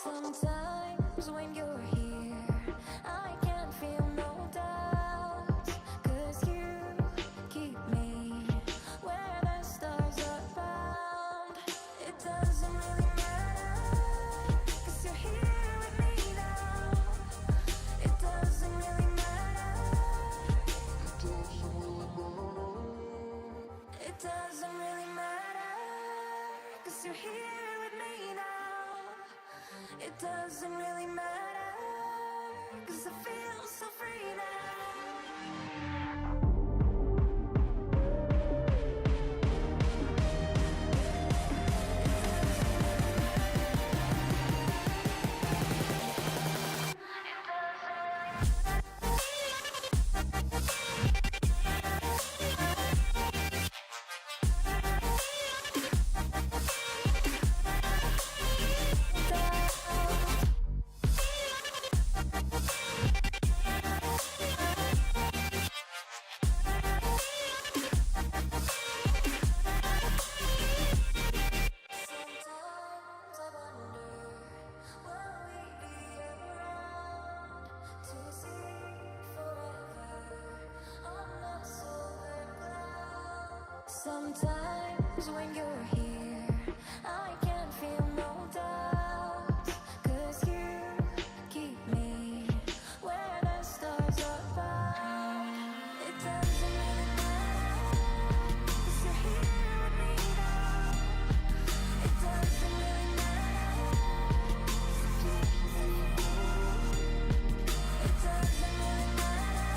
Sometimes when you're here, I can't feel no doubts, 'cause you keep me where the stars are found. It doesn't really matter, 'cause you're here with me now. It doesn't really matter. It doesn't really matter, 'cause you're here with me now. It doesn't really matter, 'cause I feel so free now. Sometimes I wonder, will we be around to see forever on the silver cloud? Sometimes when you're here, I can't feel no doubts, 'cause you keep me where the stars are found. It doesn't really matter, 'cause you're here with me now. It doesn't really matter. It doesn't really matter,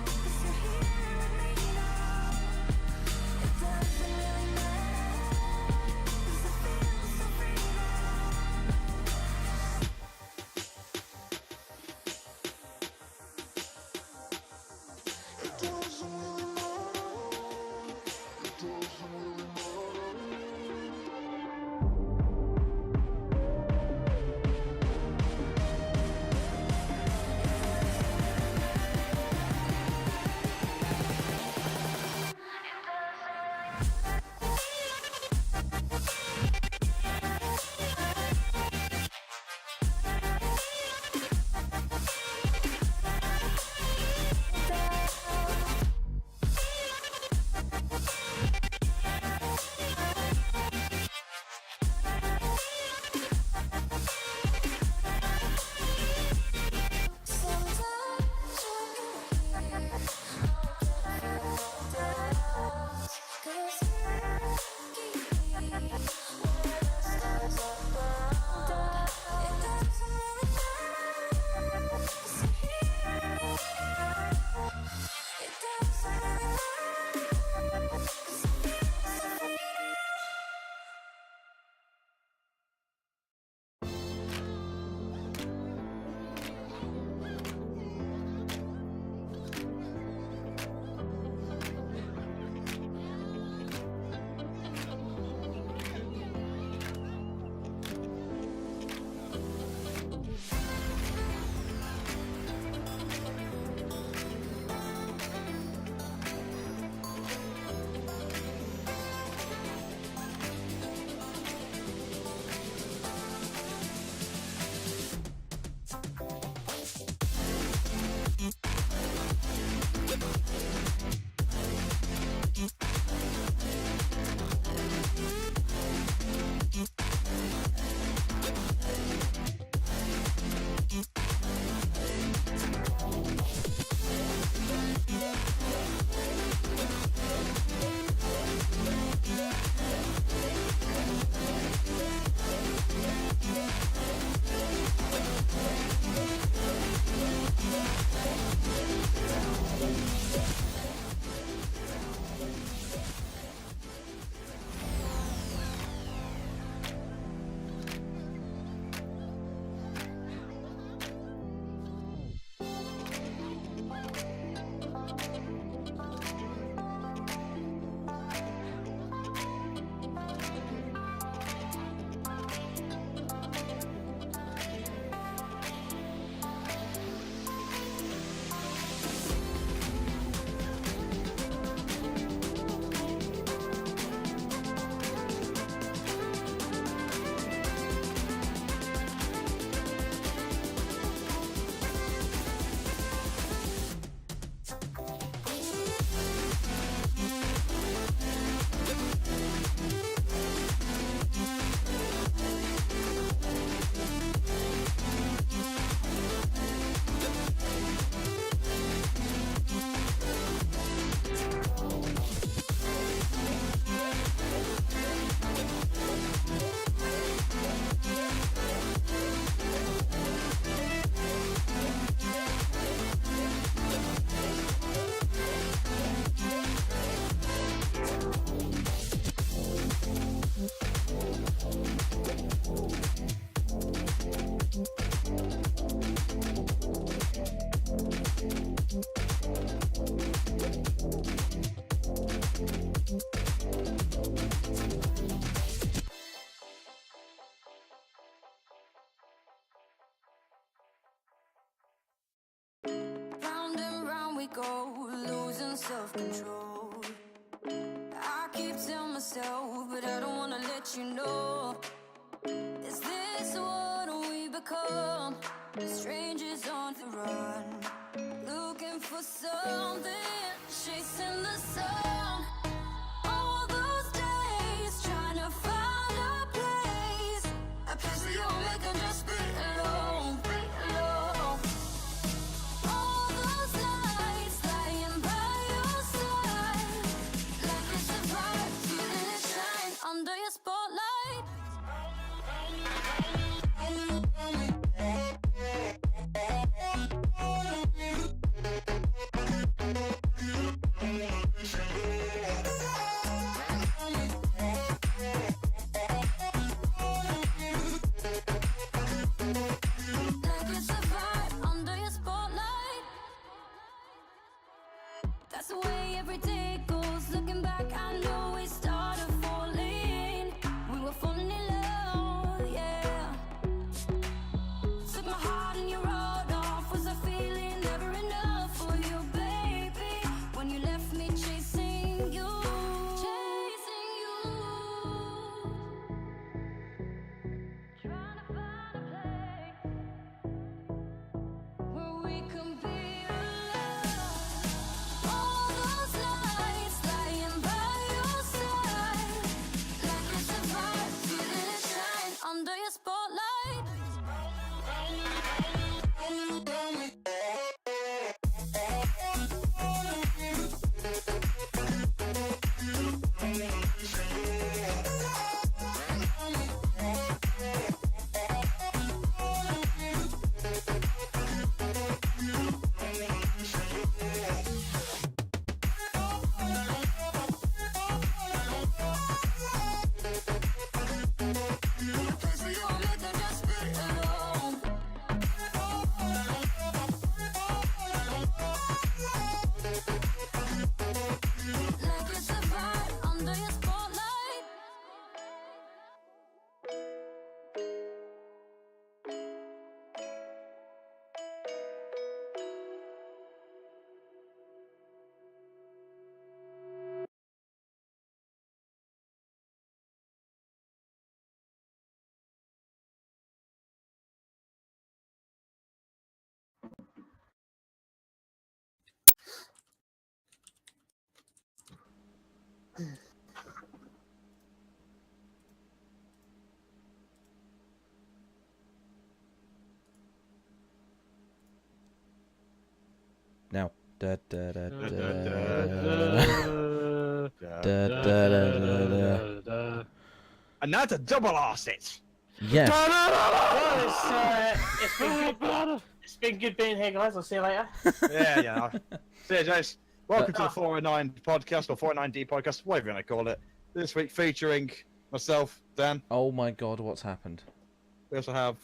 'cause you're here with me now. It doesn't really matter. something, chasing the sun. All those days trying to find a place where you'll make and just be alone, be alone. All those nights lying by your side, like it's a bright, feeling it shine under your spotlight. Like it's a vibe under your spotlight. That's the way every day goes. Looking back, I know we started falling. We were falling in love, yeah. Took my heart and you rolled off. Was I feeling never enough for you, baby? When you left me chasing you, chasing you. Trying to find a place where we can be alone. All those nights lying by your side, like it's a vibe, feeling it shine under your spotlight. Place where you'll make and just be alone. Like it's a vibe under your spotlight. Now. Da, da, da, da, da. And now to double arse it. Yes. It's been good being here, guys. I'll see you later. Yeah. See you, Jace. Welcome to the 409 podcast, or 409'd podcast, whatever you want to call it. This week featuring myself, Dan. Oh my god, what's happened? We also have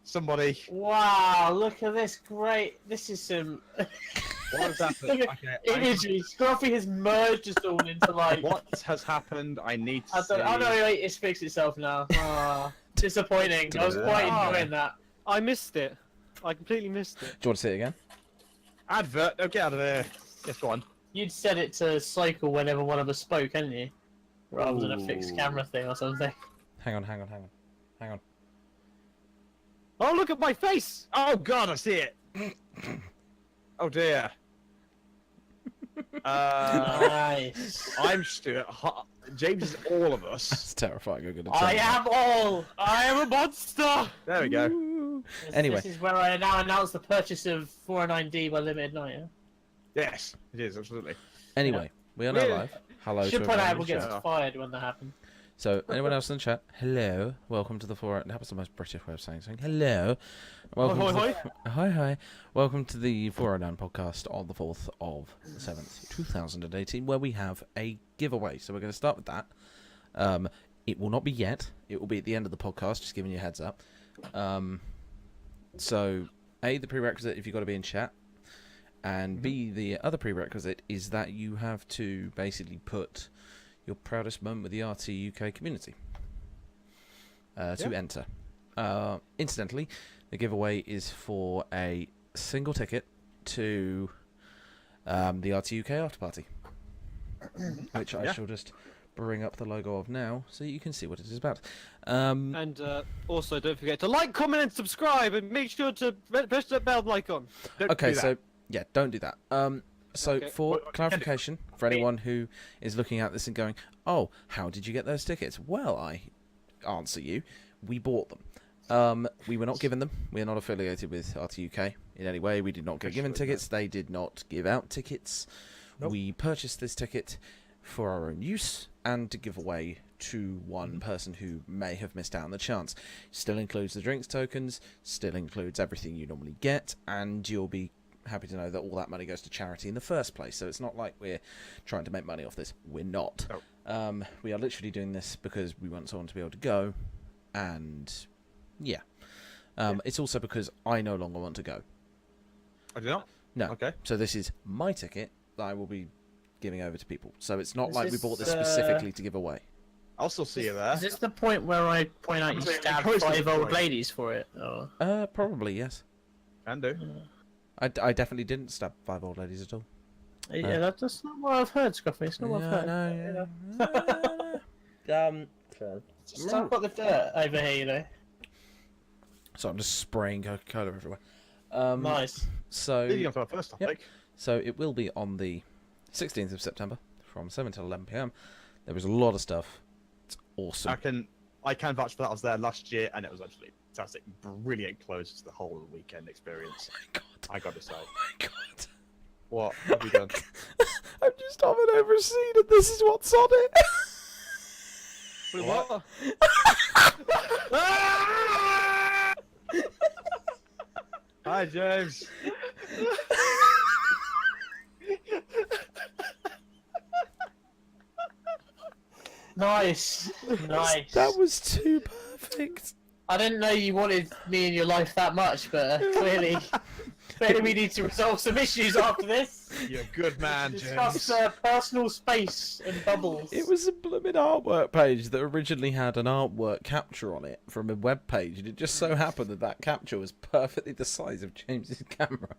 somebody. Wow, look at this. Great. This is some What has happened? Okay, imagery. Scruffy has merged us all into like. what has happened? I need to I see. don't, oh no, wait, it speaks itself now. Ah, disappointing. I was quite enjoying that. I missed it. I completely missed it. Do you want to see it again? Advert. Oh, get out of there. Yes, go on. You'd set it to cycle whenever one of us spoke, hadn't you? Rather than a fixed Ooh. camera thing or something. Hang on. Oh, look at my face! Oh God, I see it. Oh dear. Nice. I'm Stuart. James is all of us. It's terrifying. I'm gonna I tell am all. I am a monster! There we go. you. Anyway, This is where I now announce the purchase of 409'd by Limited Night. Yeah? Yes, it is absolutely. anyway, we are now live. Hello Should to point out everyone. we'll get Shut up. fired when that happens. So, anyone else in the chat? Hello, welcome to the 409'd. That was the most British way of saying something. Hello, welcome. Hoi, to the, hi. Welcome to the 409 podcast on the 4th of the 7th, 2018, where we have a giveaway. So we're going to start with that. It will not be yet. It will be at the end of the podcast. Just giving you a heads up. So, A, the prerequisite if you've got to be in chat, and B, the other prerequisite is that you have to basically put your proudest moment with the RT UK community to enter. Incidentally, the giveaway is for a single ticket to the RT UK after party, which I shall just bring up the logo of now so you can see what it is about. And also, don't forget to like, comment, and subscribe, and make sure to press that bell icon. Don't Okay, do that. so Yeah, don't do that. So Okay. for What- clarification, for anyone who is looking at this and going, "Oh, how did you get those tickets?" Well, I answer you: we bought them. We were not given them. We are not affiliated with RTUK in any way. We did not get given tickets. They did not give out tickets. Nope. We purchased this ticket for our own use and to give away to one person who may have missed out on the chance. Still includes the drinks tokens, still includes everything you normally get, and you'll be happy to know that all that money goes to charity in the first place. So it's not like we're trying to make money off this. We're not. No. We are literally doing this because we want someone to be able to go, and yeah. It's also because I no longer want to go. I do not. No. Okay. So this is my ticket that I will be giving over to people. So it's not Is like we this, bought this specifically to give away. I'll still see you there. Is this the point where I point out you I'm saying stabbed encourage them 5 to old play. ladies for it? Or... Probably yes. Can do. I definitely didn't stab 5 old ladies at all. Yeah, that's not what I've heard, Scruffy. It's not what I've heard. So I've got the dirt over here, you know. So I'm just spraying Coca-Cola everywhere. Nice. So Leading on to our first topic. So it will be on the 16th of September from 7 till 11 p.m. There was a lot of stuff. It's awesome. I can vouch for that. I was there last year, and it was actually fantastic. Brilliant close to the whole weekend experience. Oh my god. I got to say. Oh my god. What have you done? I'm just hovered over a scene and this is what's on it. Wait, What? what? Hi, James. Nice. Nice. That was too perfect. I didn't know you wanted me in your life that much, but clearly we need to resolve some issues after this. You're a good man, Discuss James. personal space and bubbles. It was a blooming artwork page that originally had an artwork capture on it from a web page, and it just so happened that that capture was perfectly the size of James's camera.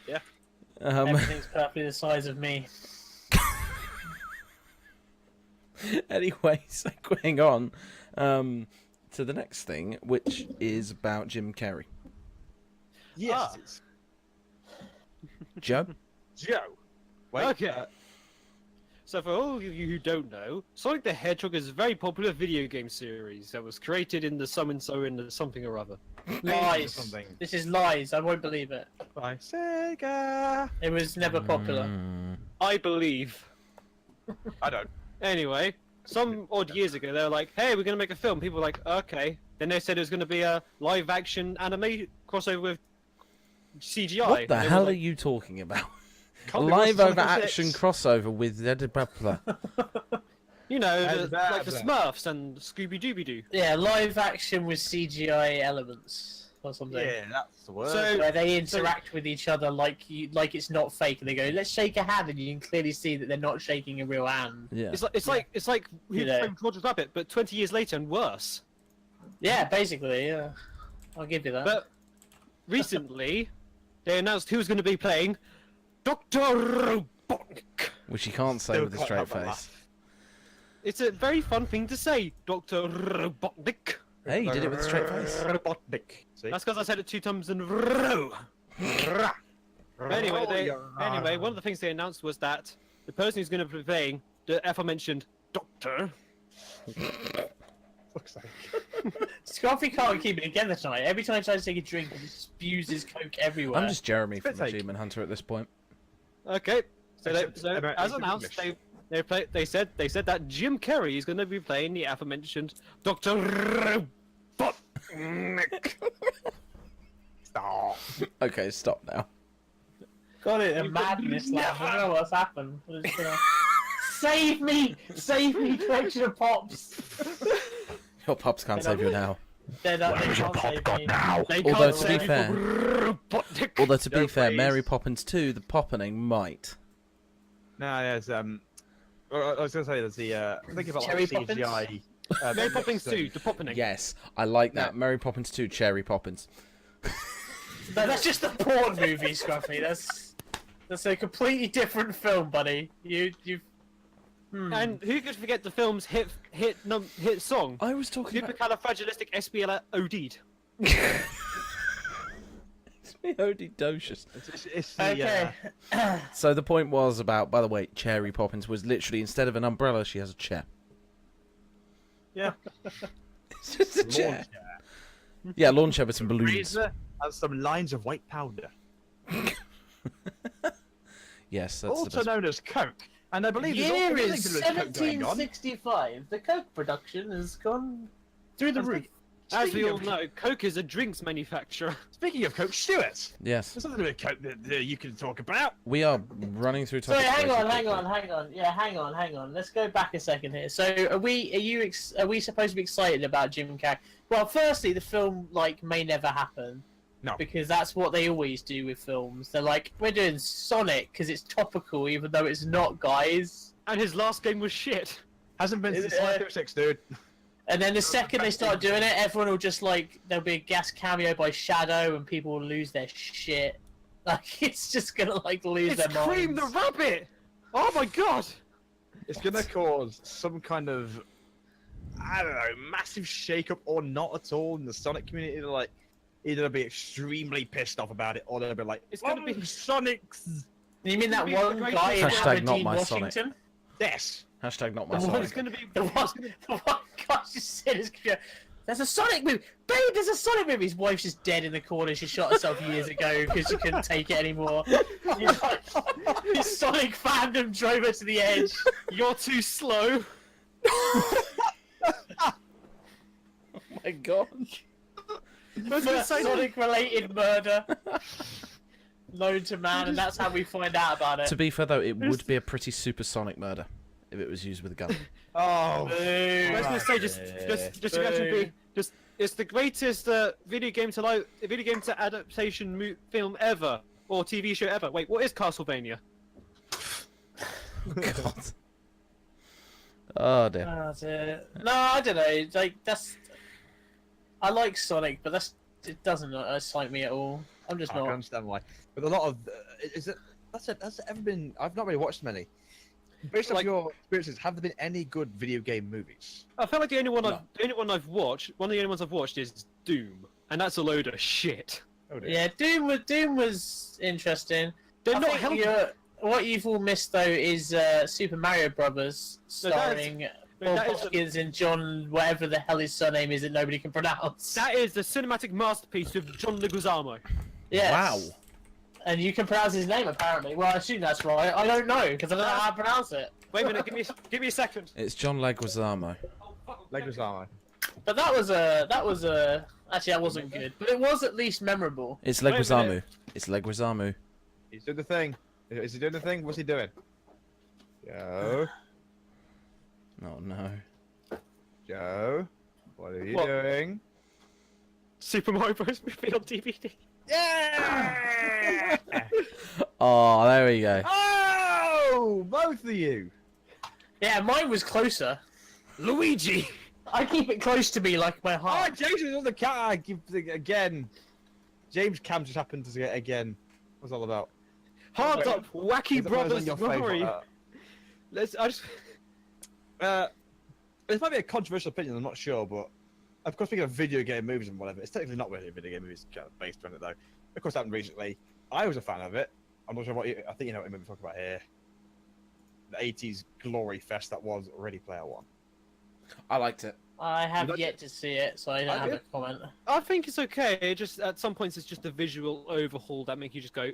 Yeah. Everything's perfectly the size of me. Anyway, segueing on to the next thing, which is about Jim Carrey. Yes. It's Joe? Joe. Wait. Okay. So for all of you who don't know, Sonic the Hedgehog is a very popular video game series that was created in the some and so in the something or other. Lies. Something. This is lies. I won't believe it. By Sega. It was never popular. I believe. I don't. Anyway, some odd years ago, they were like, hey, we're going to make a film. People were like, okay. Then they said it was going to be a live-action anime crossover with CGI. What the And it hell was are like, you talking about? A Can't be live worse over than Sonic action 06. crossover with Eddie Butler. you know, And like the that- Smurfs and Scooby-Dooby-Doo. Yeah, live action with CGI elements or something. Yeah, that's the word. So- Where they interact with each other like it's not fake, and they go, "Let's shake a hand," and you can clearly see that they're not shaking a real hand. Yeah. It's like You Who know. Framed Roger Rabbit, but 20 years later and worse. Yeah, basically, yeah. I'll give you that. But recently, they announced who was going to be playing Dr. Robotnik. Which you can't say Still with a can't straight help but face. laugh. It's a very fun thing to say, Dr. Robotnik. Hey, you did it with a straight face. Robotnik. See? That's because I said it 2 times in a row. Anyway, one of the things they announced was that the person who's going to be playing the aforementioned Doctor. Fuck's sake. Scarfy can't keep it together tonight. Every time he tries to take a drink, he just spews his coke everywhere. I'm just Jeremy from Spit take. Achievement Hunter at this point. Okay, so, Except about as English. announced, they said that Jim Carrey is going to be playing the aforementioned Doctor Robotnik. Stop. Okay, stop now. Got it, a madness laugh. I don't know what's happened. I'm just gonna... Save me! Save me, collection of pops! Your pups can't save you now. They're not, they can't save me. They Although, can't to be save you fair- from Robotnik. Although to be No fair, praise. Mary Poppins 2, the Poppening might. No, there's well, I was gonna say there's the think about Cherry like CGI. Mary Poppins 2, the Poppening. Yes, I like that. Mary Poppins 2, Cherry Poppins. No, that's just a porn movie, Scruffy. That's a completely different film, buddy. You've... And who could forget the film's hit song? I was talking about... Supercalifragilisticexpialidocious. Odidocious. It's the, Okay. So the point was about, by the way, Cherry Poppins was literally, instead of an umbrella, she has a chair. yeah. It's just a chair. Yeah, lawn chair with some balloons. Razor and some lines of white powder. Yes, that's the Also best. known as Coke. And I believe there's Year all is things to do with Coke going on. 1765. The Coke production has gone through the roof. As we Speaking all of- know, Coke is a drinks manufacturer. Speaking of Coke, Stuart, Yes, there's something to do with Coke that you can talk about. we are running through Sorry, topics. hang very on. quickly. Yeah, hang on. Let's go back a second here. So, are we supposed to be excited about Jim Carrey? Well, firstly, the film may never happen. No. Because that's what they always do with films. They're like, we're doing Sonic because it's topical, even though it's not, guys. And his last game was shit. Hasn't been Is since it, 506, dude. And then the second they start doing it, everyone will just there'll be a guest cameo by Shadow, and people will lose their shit. It's just gonna lose It's their minds. Cream the Rabbit! Oh my god! It's gonna cause some kind of, I don't know, massive shake-up or not at all in the Sonic community. They're either they'll be extremely pissed off about it, or they'll be like, It's gonna be- Sonic's. You mean that It's gonna one be the guy in greatest- Hashtag not Aberdeen, my Sonic. Washington? Yes. Hashtag not my The one- Sonic. It's gonna be. The one guy just said his computer, there's a Sonic movie! Babe, there's a Sonic movie! His wife's just dead in the corner. She shot herself years ago because she couldn't take it anymore. His Sonic fandom drove her to the edge. You're too slow. Oh my god. First Sonic-related murder known to man, and that's how we find out about it. To be fair though, it would be a pretty supersonic murder if it was used with a gun. Oh. Boo. I was gonna say just imagine being it's the greatest video game to adaptation film ever or TV show ever. Wait, what is Castlevania? God. Oh dear. That's it. No, I don't know. I like Sonic, but it doesn't excite me at all. I'm just I can not. understand why. But a lot of, has there ever been? I've not really watched many. Based on your experiences, have there been any good video game movies? I feel like the only one No. I've watched, one of the only ones I've watched is Doom, and that's a load of shit. Oh dear. Yeah, Doom was interesting. They're I not think helping. what you've all missed though is Super Mario Brothers, No, that is- starring no, Bob that is- Hoskins and John, whatever the hell his surname is that nobody can pronounce. That is the cinematic masterpiece of John Leguizamo. Yes. Wow. And you can pronounce his name apparently. Well, I assume that's right. I don't know because I don't know how to pronounce it. Wait a minute, give me a second. It's John Leguizamo. Leguizamo. But that was a. Actually, that wasn't good. But it was at least memorable. It's Wait a Leguizamo. minute. It's Leguizamo. He's doing the thing. Is he doing the thing? What's he doing? Joe. Oh no. Joe. What are you What? doing? Super Mario Bros. Movie on DVD. Yeah! Oh, there we go. Oh, both of you. Yeah, mine was closer. Luigi. I keep it close to me like my Oh, heart. Jason's on the car. Again. James Cam just happened to get again. What's it all about? Hard up, Wacky Is it one of Brothers your Glory. favourite, this might be a controversial opinion, I'm not sure, but of course, speaking of video game movies and whatever, it's technically not really a video game movie, it's kind of based on it though. Of course, it happened recently. I was a fan of it. I'm not sure what I think you know what I'm talking about here. The 80s glory fest that was Ready Player One. I liked it. I have You like yet to see it, so I don't have Okay. a comment. I think it's okay. It just at some points it's just a visual overhaul that make you just go.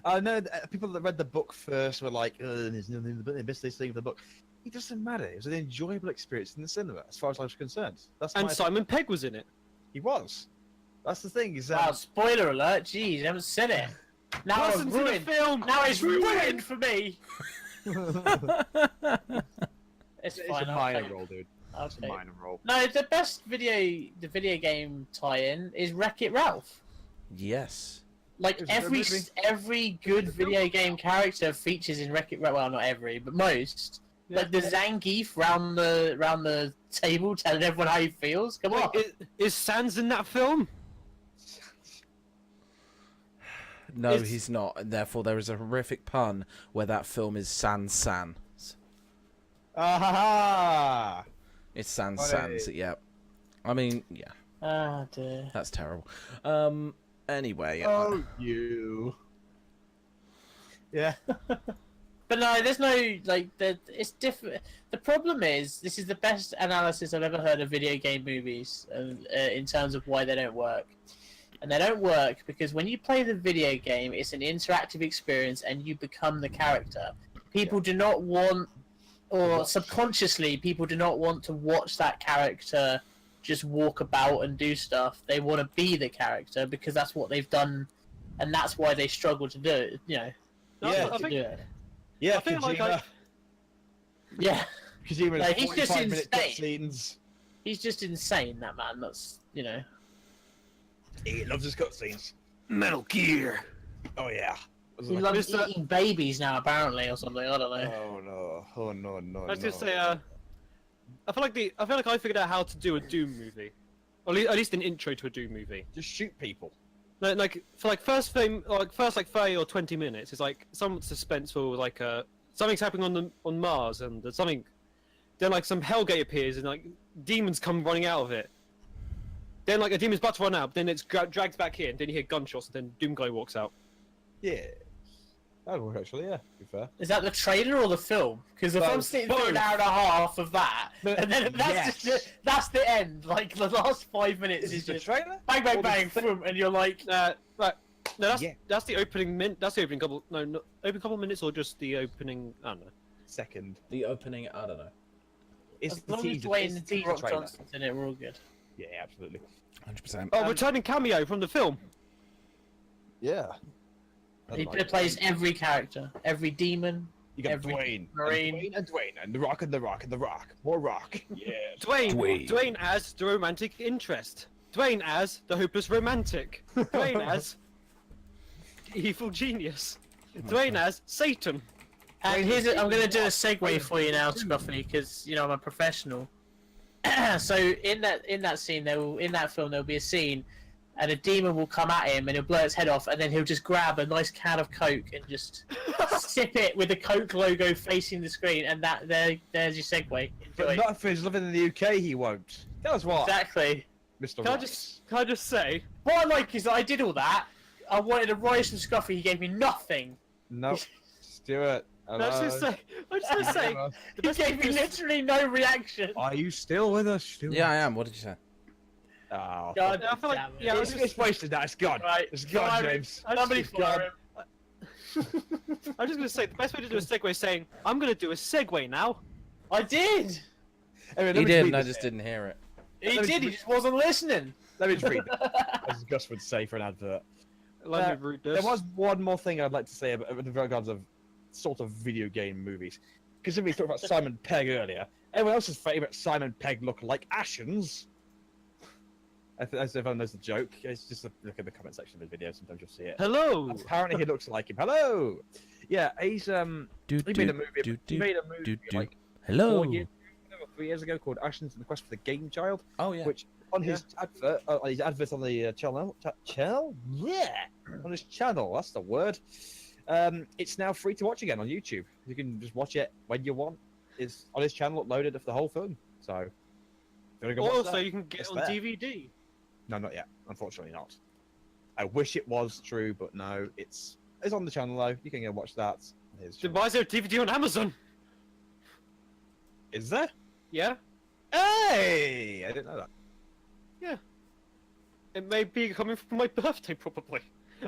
I know people that read the book first were like, there's nothing, but they missed this thing of the book. It doesn't matter. It was an enjoyable experience in the cinema, as far as I was concerned. That's And my Simon Pegg was in it. He was. That's the thing. Is Wow, spoiler alert! Jeez, I haven't seen it. Now Listen it's to the ruined. film. Now it's ruined for me. It's it's fine. a I'll minor take it. role, dude. I'll It's a take it. minor role. No, the best the video game tie-in is Wreck-It Ralph. Yes. Like It's a good movie. every good video game character features in Wreck-It Ralph. Well, not every, but most. Like the Zangief round the table telling everyone how he feels. Come on. Wait, is Sans in that film? No, It's- he's not. And therefore, there is a horrific pun where that film is Sans. Ah ha ha! It's Sans Oh, Sans. Yeah. I mean, yeah, Ah dear. that's terrible. Anyway, Oh, you. Yeah. But no, there's no it's different. The problem is, this is the best analysis I've ever heard of video game movies in terms of why they don't work. And they don't work because when you play the video game, it's an interactive experience and you become the character. People do not want, or subconsciously, people do not want to watch that character just walk about and do stuff. They want to be the character because that's what they've done, and that's why they struggle to do it. Yeah, I think, do it. Yeah, I feel like I, Yeah, Kojima's Like, he's just 45-minute insane. cutscenes. he's just insane. That man. That's He loves his cutscenes. Metal Gear. Oh yeah. He loves eating babies now, apparently, or something. I don't know. Oh no! Oh no! I was gonna say, I feel like I figured out how to do a Doom movie, or at least an intro to a Doom movie. Just shoot people. Like for like first 30 or 20 minutes, it's like some suspenseful, like something's happening on Mars, and there's something. Then like some Hellgate appears, and like demons come running out of it. Then like a demon's about to run out, then it's dragged back in. Then you hear gunshots, and then Doom guy walks out. Yeah. That would work actually. Yeah. To be fair. Is that the trailer or the film? Because if I'm Both. sitting through an hour and a half of that, and then that's the end. Like the last 5 minutes is the just trailer? bang, bang, Or the bang, boom, and you're like, Right. No, Yeah. that's the opening That's the opening couple. No, not opening couple minutes, or just the opening. I don't know. Second. the opening, I don't know. It's as the long as teaser. Dwayne It's the and teaser Rock trailer. Johnson's in it, we're all good. Yeah, absolutely. 100%. Oh, returning cameo from the film. Yeah. He plays every character, every demon. You got every Dwayne, Marine. and Dwayne, and the Rock, and the Rock, and the Rock. More Rock. Yeah. Dwayne as the romantic interest. Dwayne as the hopeless romantic. Dwayne as evil genius. Dwayne as Satan. And I'm going to do a segue for you now, Scruffy, because I'm a professional. So in that scene, in that film, there'll be a scene, and a demon will come at him, and he'll blow its head off, and then he'll just grab a nice can of Coke and just sip it with the Coke logo facing the screen, and there's your segue. But Enjoy. not if he's living in the UK, he won't. Tell us why, Exactly. Mr. Can I Ross. just say? What I like is that I did all that. I wanted a rise from Scruffy. He gave me nothing. Nope. Stuart. I was just gonna say. The He best gave me thing is- literally no reaction. Are you still with us, Stuart? Yeah, I am. What did you say? Oh. God, I feel like- damn it. yeah, I was It's wasted now. It's gone. Right. It's gone, fire him. James. Somebody It's fire gone. him. I'm just gonna say the best way to do a segue is saying I'm gonna do a segue now. I did. Anyway, let He me did, read and I this just here. didn't hear it. He Let me did. He read- just wasn't listening. Let me just read this, as Gus would say for an advert. Let me read this. There was one more thing I'd like to say about with regards of sort of video game movies. Because we talked about Simon Pegg earlier. Everyone else's favourite Simon Pegg look-alike, Ashens. I think as everyone knows the joke. It's just a look at the comment section of the video. Sometimes you'll see it. Hello. Apparently, he looks like him. Hello. Yeah, he's he made a movie. He made a movie like Hello. 3 years ago called Ashens and the Quest for the Game Child. Oh yeah. Which on his advert on the channel, yeah, on his channel. That's the word. It's now free to watch again on YouTube. You can just watch it when you want. It's on his channel uploaded of the whole film. So, if you wanna go watch Also, that, you can get it's on there. DVD. No, not yet. Unfortunately, not. I wish it was true, but no. It's on the channel though. You can go watch that. Here's Then why is there a DVD on Amazon? Is there? Yeah. Hey, I didn't know that. It may be coming from my birthday, probably.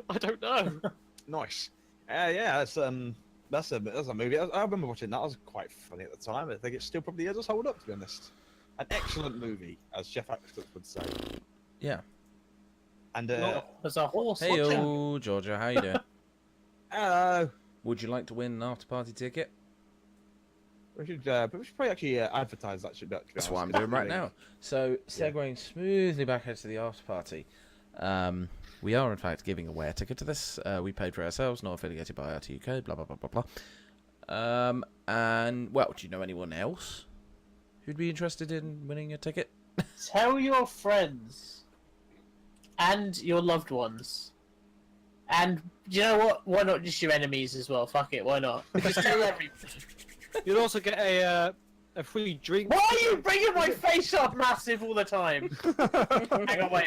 I don't know. Nice. Yeah, that's a movie. I remember watching that. It was quite funny at the time. I think it still probably does hold up, to be honest. An excellent movie, as Jeff Axtons would say. Yeah. And There's a horse. Hey, yo, Georgia, how you doing? hello. Would you like to win an after-party ticket? We should probably actually advertise that. That's what I'm doing right now. So, segueing smoothly back into the after-party. We are, in fact, giving away a ticket to this. We paid for ourselves, not affiliated by RTUK, blah, blah, blah, blah, blah. And, well, do you know anyone else who'd be interested in winning a ticket? Tell your friends and your loved ones. And you know what? Why not just your enemies as well? Fuck it, why not? Just tell everyone. You'll also get a free drink. Why are you bringing my face up massive all the time? Hang on, wait.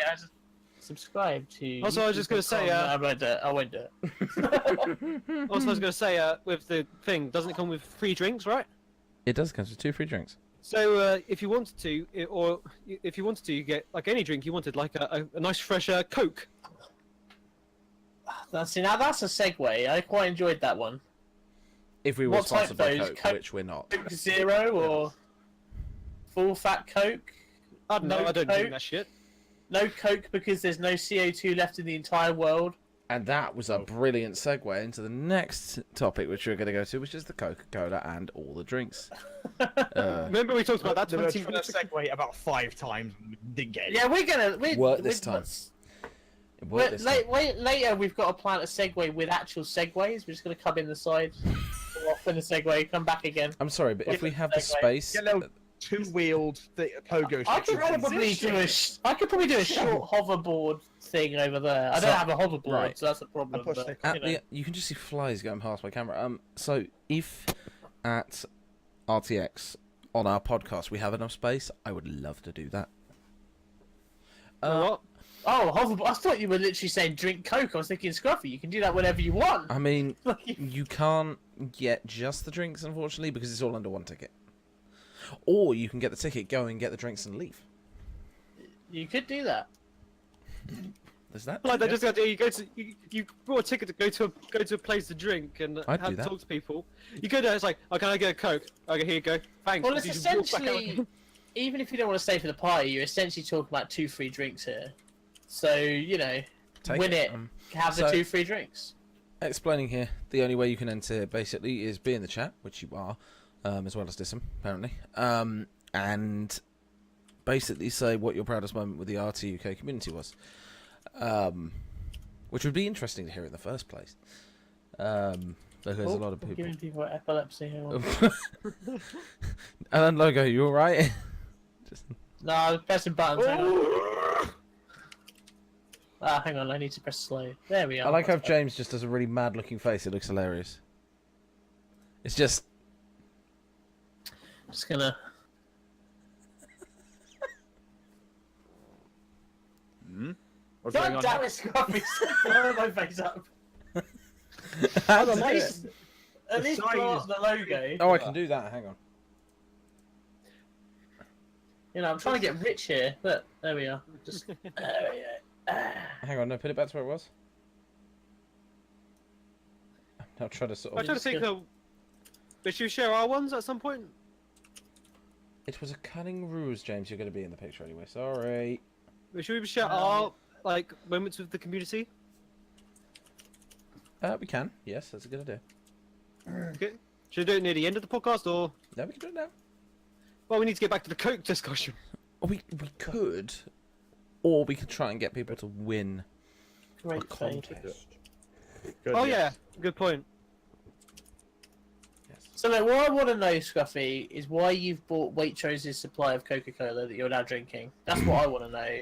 subscribe to. Also, I was just gonna say, I won't do it. I won't do it. Also, I was going to say, with the thing, doesn't it come with free drinks, right? It does come with 2 free drinks. So if you wanted to, you get like any drink you wanted, like a nice fresh Coke. See, now that's a segue. I quite enjoyed that one. If we were What type sponsored by those? Coke, Coke? which we're not. Coke Zero or full fat Coke? I don't know. No I don't Coke? drink that shit. No Coke because there's no CO2 left in the entire world. And that was a brilliant segue into the next topic, which we're going to go to, which is the Coca-Cola and all the drinks. Remember we talked about that They were 20 trying to minutes ago? segue about 5 times and we didn't get it. Yeah, we're gonna Work this time. It worked this time. Later, we've got to plan a segue with actual segues. We're just gonna come in the side, go off in the segue, come back again. I'm sorry, but if we have the Segue. space... Get a little 2-wheeled pogo I stick. could probably do a short hoverboard thing over there. I don't have a hoverboard, right. so that's a problem. push But, stick. You can just see flies going past my camera. So if at RTX on our podcast we have enough space, I would love to do that. What? oh, hoverboard! I thought you were literally saying drink Coke. I was thinking Scruffy. You can do that whenever you want. I mean, you can't get just the drinks, unfortunately, because it's all under one ticket. Or you can get the ticket, go and get the drinks and leave. You could do that. There's that. Like they just got you bought a ticket to go to a place to drink and I'd have do to that. talk to people. You go there, it's like, oh, can I get a Coke? Okay, here you go. Thanks. Well, it's You just walk back out. essentially, even if you don't want to stay for the party, you're essentially talking about 2 free drinks here. So, Take win it, have the so- 2 free drinks. Explaining here, the only way you can enter basically is be in the chat, which you are, as well as Dism, apparently, and basically say what your proudest moment with the RT UK community was, which would be interesting to hear in the first place, because a lot of people. Giving people epilepsy here. Alan Logo, you all right? No, I was pressing buttons. Hang on. Hang on, I need to press slow. There we are. I like how James just does a really mad-looking face. It looks hilarious. It's just. Just gonna. What's going God on damn here? it, Scruffy! Blur my face up. I At don't like least, it. at The least size blow is- up the logo. Oh, I can do that. Hang on. I'm trying to get rich here. Look, there we are. Just. There we go. Hang on. No, put it back to where it was. I'll try to sort I of. try to think of. But should we share our ones at some point? It was a cunning ruse, James. You're going to be in the picture anyway. Sorry. Should we share our moments with the community? We can. Yes, that's a good idea. Okay. Should we do it near the end of the podcast, or No, we can do it now. well, we need to get back to the Coke discussion. Or we could, or we could try and get people to win a Great fade. contest. Good, Oh yeah. yeah, good point. Yes. So, look, what I want to know, Scruffy, is why you've bought Waitrose's supply of Coca-Cola that you're now drinking. That's what I want to know.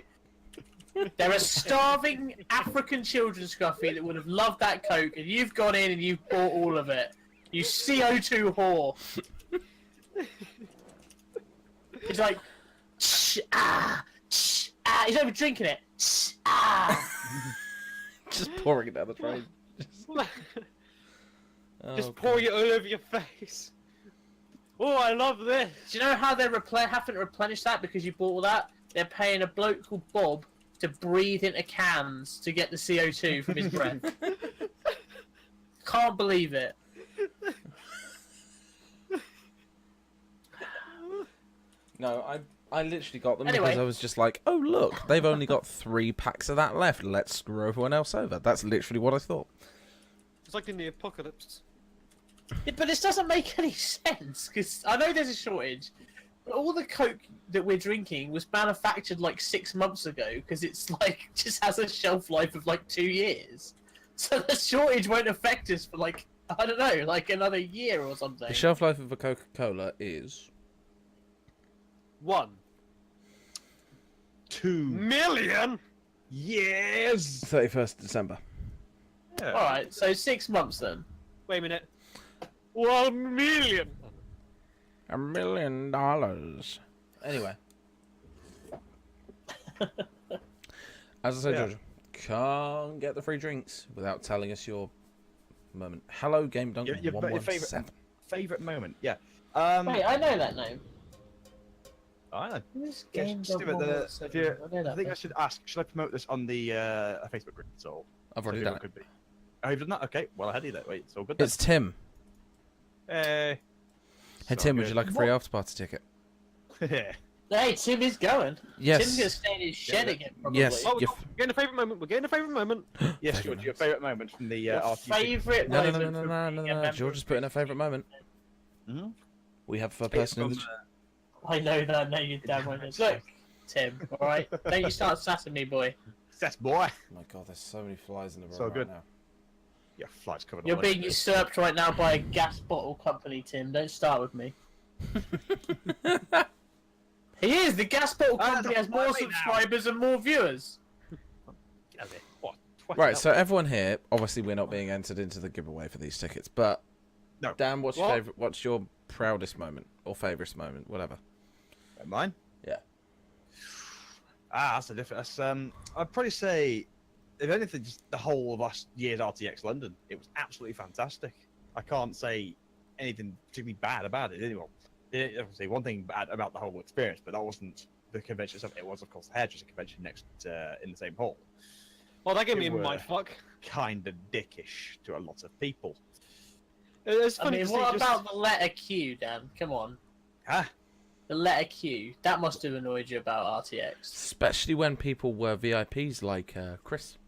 There are starving African children, Scruffy, that would have loved that Coke, and you've gone in and you've bought all of it. You CO2 whore. He's like, "Tsh, ah, tsh, ah." He's over drinking it. Tsh, ah. Just pouring it down the drain. Just Oh, pouring it all over your face. Oh, I love this. Do you know how they're having to replenish that because you bought all that? They're paying a bloke called Bob to breathe into cans to get the CO2 from his breath. Can't believe it. No, I literally got them Anyway. because I was just like, oh look, they've only got 3 packs of that left. Let's screw everyone else over. That's literally what I thought. It's like in the apocalypse. Yeah, but this doesn't make any sense because I know there's a shortage. But all the Coke that we're drinking was manufactured like 6 months ago because it's like just has a shelf life of like 2 years. So the shortage won't affect us for like I don't know, like another year or something. The shelf life of a Coca-Cola is 1 2 million. years. 31st December. Yeah. All right, so 6 months then. Wait a minute. 1 million. $1 million. Anyway. As I said, Yeah. Georgia, can't get the free drinks without telling us your moment. Hello, Game Dunk Your 117. favorite moment. Yeah. Wait, I know that name. I know. Who's Yeah, Game just do it. Dog If you, 117? I know that I think I bit. should ask. Should I promote this on the Facebook group? So I've already done it. could be. Oh, you've done that? Okay. Well, ahead of you then. Wait, it's all good. Then. It's Tim. Hey. Hey, Tim, would you like a free after party ticket? like? Hey, Tim is going. Yes. Tim's gonna stay in his shed Yeah. again, probably. Yes. Oh, Your we're getting a favourite moment. We're getting a favourite moment. Yes, Favourite George. Your favourite moment from the Your RTC. favourite No, no, moment. no, no, from no, no, being a no. member George is of putting a favourite moment. Mhm. We have a person in the... I know that. No, you damn right. Look, Tim. All right. Don't you start sassing me, boy. Yes, boy. Oh my god, there's so many flies in the room So right good. now. Yeah, flights covered. You're all being over. usurped right now by a gas bottle company, Tim. Don't start with me. He is. The gas bottle Ah, company has that's more funny now. subscribers and more viewers. Get out of here. What? Twat Right, out. so everyone here, obviously we're not being entered into the giveaway for these tickets, but No. Dan, what's your What? favorite? What's your proudest moment or favourite moment, whatever? Mine. Yeah. That's a different. That's I'd probably say, if anything, just the whole of last year's RTX London. It was absolutely fantastic. I can't say anything particularly bad about it. Anyway, I would say one thing bad about the whole experience, but that wasn't the convention itself. It was, of course, the hairdresser convention next in the same hall. Well, that gave me It a were- mind fuck. Kind of dickish to a lot of people. It's I funny. mean, 'cause what they just- about the letter Q, Dan? Come on. Huh? The letter Q. That must have annoyed you about RTX. Especially when people were VIPs like Chris.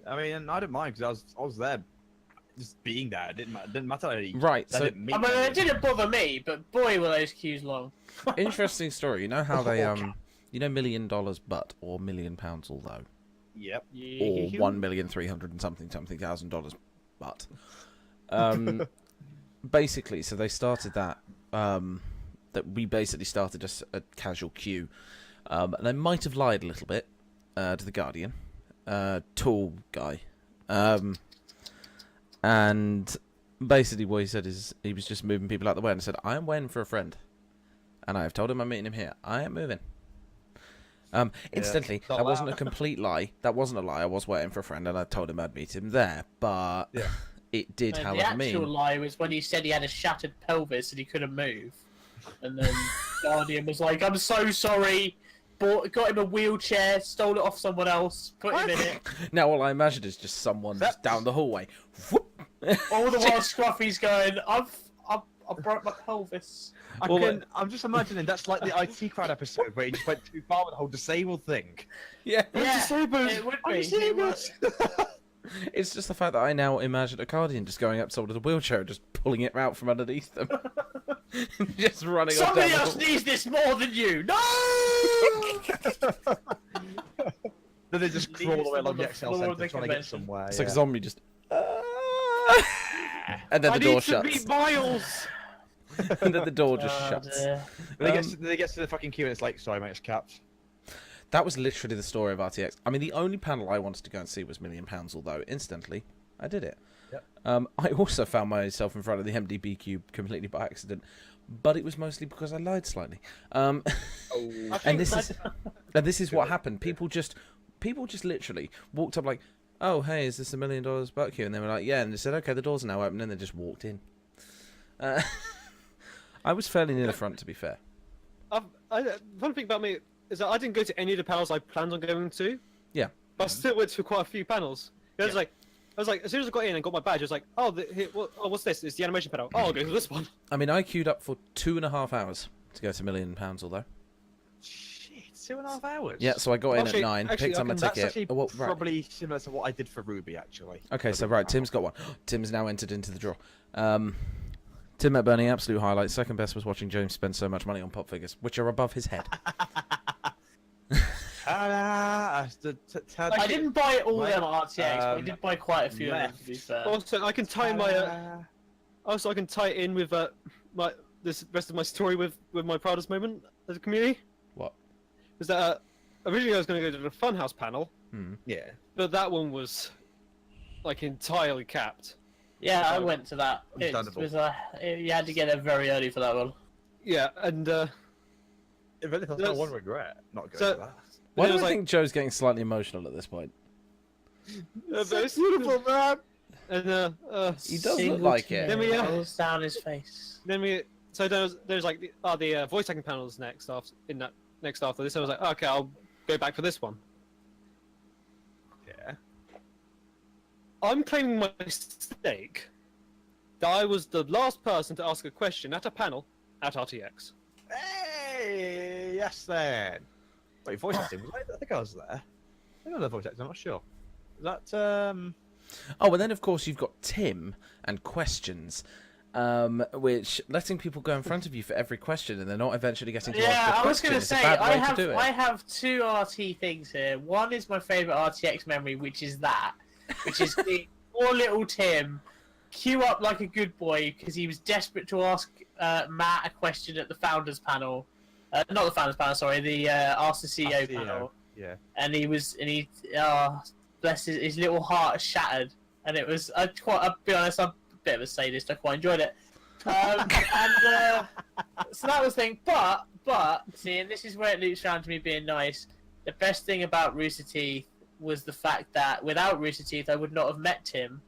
I mean, I didn't mind because I was there, just being there. It didn't matter. Right, I so didn't meet I mean, them. it didn't bother me, but boy, were those queues long. interesting story. You know how they Okay. you know $1 million but or £1,000,000 although Yep. or 1,300,000 and something thousand dollars but basically, so they started that that we basically started just a casual queue, and they might have lied a little bit to the Guardian, tall guy, and basically what he said is he was just moving people out the way and said, I am waiting for a friend, and I have told him I'm meeting him here. I am moving. Incidentally, not that wasn't a allowed. complete lie. That wasn't a lie. I was waiting for a friend, and I told him I'd meet him there. But Yeah. it did, And the however, actual mean lie was when he said he had a shattered pelvis and he couldn't move. And then Guardian was like, I'm so sorry. Got him a wheelchair, stole it off someone else, put him in it. now all I imagined is just someone just down the hallway. Whoop. All the while Scruffy's going, I broke my pelvis. Well, I'm just imagining that's like the IT crowd episode where he just went too far with the whole disabled thing. Yeah, Yeah, disabled. it would I'm be. disabled. it's just the fact that I now imagine a Guardian just going up to someone with a wheelchair and just pulling it out from underneath them, just running off Somebody down the else hall. needs this more than you. No! Then they just Leaves crawl away them on along the the Excel floor Centre of the trying to get convention. somewhere. It's like a yeah. zombie just. And then I the door need to shuts. meet Miles. And then the door just Oh, shuts. dear. Then they get to the fucking queue and it's like, sorry mate, it's capped. That was literally the story of RTX. I mean, the only panel I wanted to go and see was £1 Million, although incidentally, I did it. Yep. I also found myself in front of the MDB cube completely by accident, but it was mostly because I lied slightly. Oh. And this is what happened. People just literally walked up like, "Oh, hey, is this $1 million butt queue?" And they were like, "Yeah," and they said, "Okay, the doors are now open," and they just walked in. I was fairly near the front, to be fair. Fun thing about me is that I didn't go to any of the panels I planned on going to. Yeah. But I still went to quite a few panels. I was like, as soon as I got in and got my badge, I was like, what's this? It's the animation panel. Oh, I'll go to this one. I mean, I queued up for 2.5 hours to go to £1 Million, although. Shit, 2.5 hours? Yeah, so I got in Actually- at 9, actually, picked up my That's ticket. actually Oh, well, right. probably similar to what I did for Ruby, actually. Okay, so right, Tim's got one. Tim's now entered into the draw. Tim met Bernie, absolute highlight. Second best was watching James spend so much money on pop figures, which are above his head. I didn't buy all them at RTX, but I did buy quite a few of them, to be fair. Also, I can tie my. Also, I can tie it in with this rest of my story with my proudest moment as a community. What? Was that originally I was going to go to the Funhouse panel, Yeah. but that one was like entirely capped. Yeah, I went to that. It Understandable. was, you had to get there very early for that one. Yeah, and If anything, that's That's- one regret not going so- to that. Why It do was I like- think Joe's getting slightly emotional at this point? It's beautiful, man. And He does look Single like tear it. Then we, rolls down his face. then we so there's like the voice acting panels next after this. I was like, okay, I'll go back for this one. Yeah. I'm claiming my mistake that I was the last person to ask a question at a panel at RTX. Hey, yes then. Wait, voice acting? I think I was there. I think I was there voice acting. I'm not sure. Is that Oh, and then of course you've got Tim and questions, which letting people go in front of you for every question and they're not eventually getting to ask Yeah, the I was question going to is a say, bad way I to do it. have two RT things here. One is my favourite RTX memory, which is the poor little Tim queue up like a good boy because he was desperate to ask Matt a question at the founders panel. Not the founders panel, sorry, the Ask the CEO panel. Yeah. And he bless his little heart shattered. And it was, I'll be honest, I'm a bit of a sadist. I quite enjoyed it. And so that was the thing. But see, and this is where it loops around to me being nice. The best thing about Rooster Teeth was the fact that without Rooster Teeth, I would not have met Tim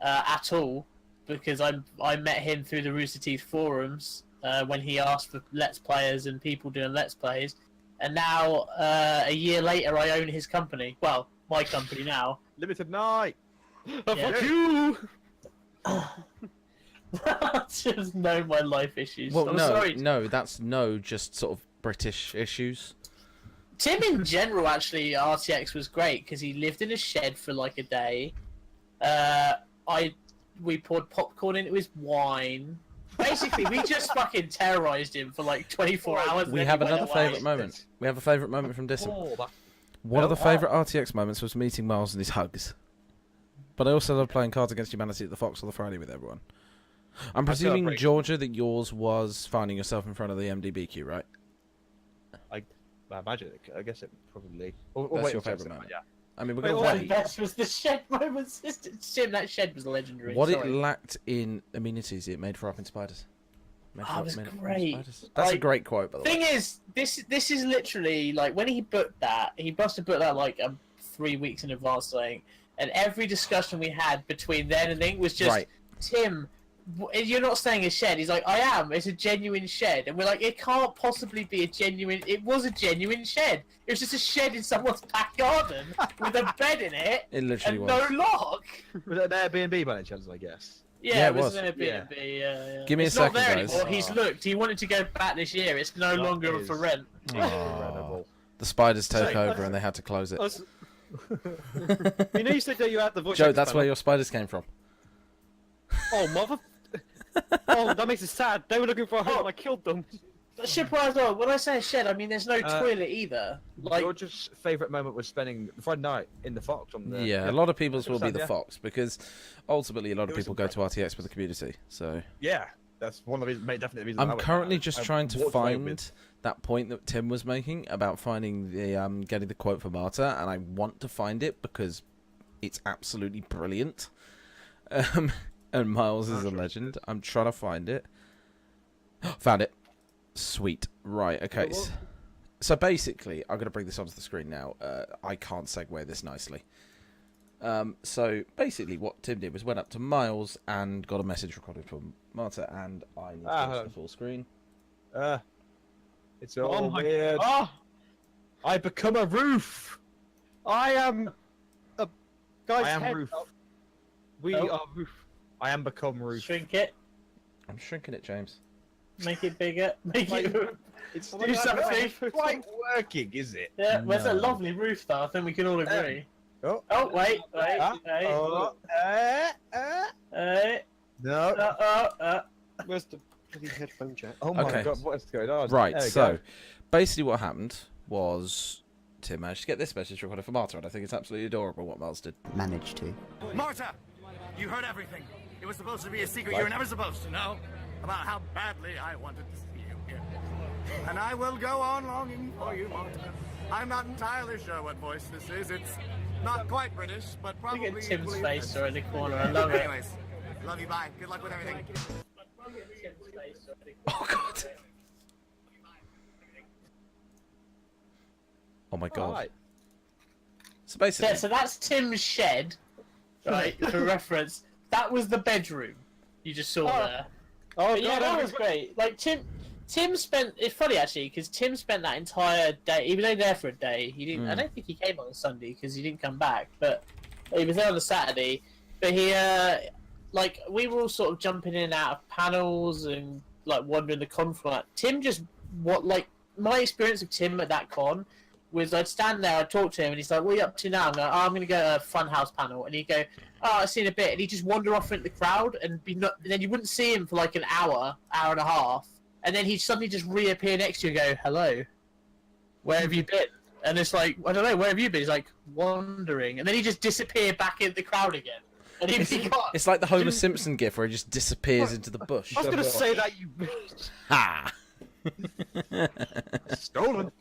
at all, because I met him through the Rooster Teeth forums when he asked for Let's Players and people doing Let's Plays. And now, a year later, I own his company. Well, my company now. Limited night. Oh, Yeah. fuck you! Just know my life issues. Well, I'm no, sorry. no, that's no, just sort of British issues. Tim, in general, actually, RTX was great because he lived in a shed for like a day. We poured popcorn into his wine. Basically, we just fucking terrorized him for like 24 hours. and We then have he went another away. favourite moment. We have a favourite moment from Disson. Oh, that... One of the Oh. favourite RTX moments was meeting Miles and his hugs. But I also love playing Cards Against Humanity at the Fox on the Friday with everyone. I'm presuming, break. Georgia, that yours was finding yourself in front of the MDB queue, right? I imagine it. I guess it probably... That's your favourite moment. Yeah. I mean, we're Wait, going what? to The wait. best was the shed moments. Tim, that shed was legendary. What it Sorry. lacked in amenities, it made for up in spiders. Made for Oh, up it was made up in great. spiders. That's a Like, great quote, by the way. Thing is, this is literally like when he booked that. He must have booked that like 3 weeks in advance, I think. And every discussion we had between then and then was just Right. Tim. You're not staying in a shed. He's like, I am. It's a genuine shed, and we're like, it can't possibly be a genuine. It was a genuine shed. It was just a shed in someone's back garden with a bed in it It literally and was. no lock. Was it an Airbnb by any chance, I guess? Yeah, it it was was. an Airbnb. Yeah. Give me a it's not second, there guys. anymore. He's looked. He wanted to go back this year. It's no That longer is- for rent. Incredible. The spiders took Sorry, over and they had to close it. I was- you know, you said that you had the voice. Joe, acting that's where panel. your spiders came from. Oh, mother. Oh, that makes it sad. They were looking for a home and I killed them. Surprise! Oh, when I say a shed, I mean there's no toilet either. Like, George's favourite moment was spending Friday night in the Fox on the... Yeah, a lot of people's will be understand, the yeah. Fox because ultimately a lot of It was people go to RTX for the community. So Yeah, that's one of the reasons, definitely the reason I I'm went currently there. just I trying to walked away find with- that point that Tim was making about finding the getting the quote for Marta, and I want to find it because it's absolutely brilliant. And Miles is a legend. I'm trying to find it. Found it. Sweet. Right. Okay. What? So basically, I'm going to bring this onto the screen now. I can't segue this nicely. So basically, what Tim did was went up to Miles and got a message recorded from Marta, and I need to Ah, go to hello. the full screen. It's all my- weird. Ah, I become a roof. I am a guy's I am head roof. up. We Oh. are roof. I am become roof. shrink it, I'm shrinking it, James. make it bigger, make it. It's Do something. quite working, is it? Yeah, there's a No. lovely roof though. I think we can all agree. Oh, Oh wait, wait, Ah, wait. oh, no. Where's the bloody headphone jack? Oh my Okay. god, what is going on? Right, There we so go. basically what happened was Tim managed to get this message recorded for Marta, and I think it's absolutely adorable what Miles did. Managed to. Marta! You heard everything. It was supposed to be a secret you were never supposed to know about how badly I wanted to see you here. And I will go on longing for you, Marta. I'm not entirely sure what voice this is. It's not quite British, but Look probably at Tim's equally face offensive. or in the corner. I love it. Anyways, love you, bye. Good luck with everything. Oh god. Oh my god. Alright. So basically, Yeah, so that's Tim's shed, right? For reference, that was the bedroom you just saw there. Oh But yeah, god, that was great. Like Tim spent. It's funny actually because Tim spent that entire day. He was only there for a day. He didn't. I don't think he came on Sunday because he didn't come back. But he was there on the Saturday. But he, like, we were all sort of jumping in and out of panels and like wandering the con floor. Tim just my experience of Tim at that con was I'd stand there, I'd talk to him, and he's like, "What are you up to now?" I'm like, "Oh, I'm going to go to a Funhouse panel," and he'd go, "Oh, I've seen a bit," and he'd just wander off into the crowd, and and then you wouldn't see him for like an hour and a half, and then he'd suddenly just reappear next to you and go, "Hello, where have you been?" And it's like, "I don't know, where have you been?" He's like, "Wandering," and then he just disappeared back in the crowd again, and he'd be gone. it's like the Homer Simpson gif where he just disappears into the bush. I was gonna say that you bitch. Ha! Stolen.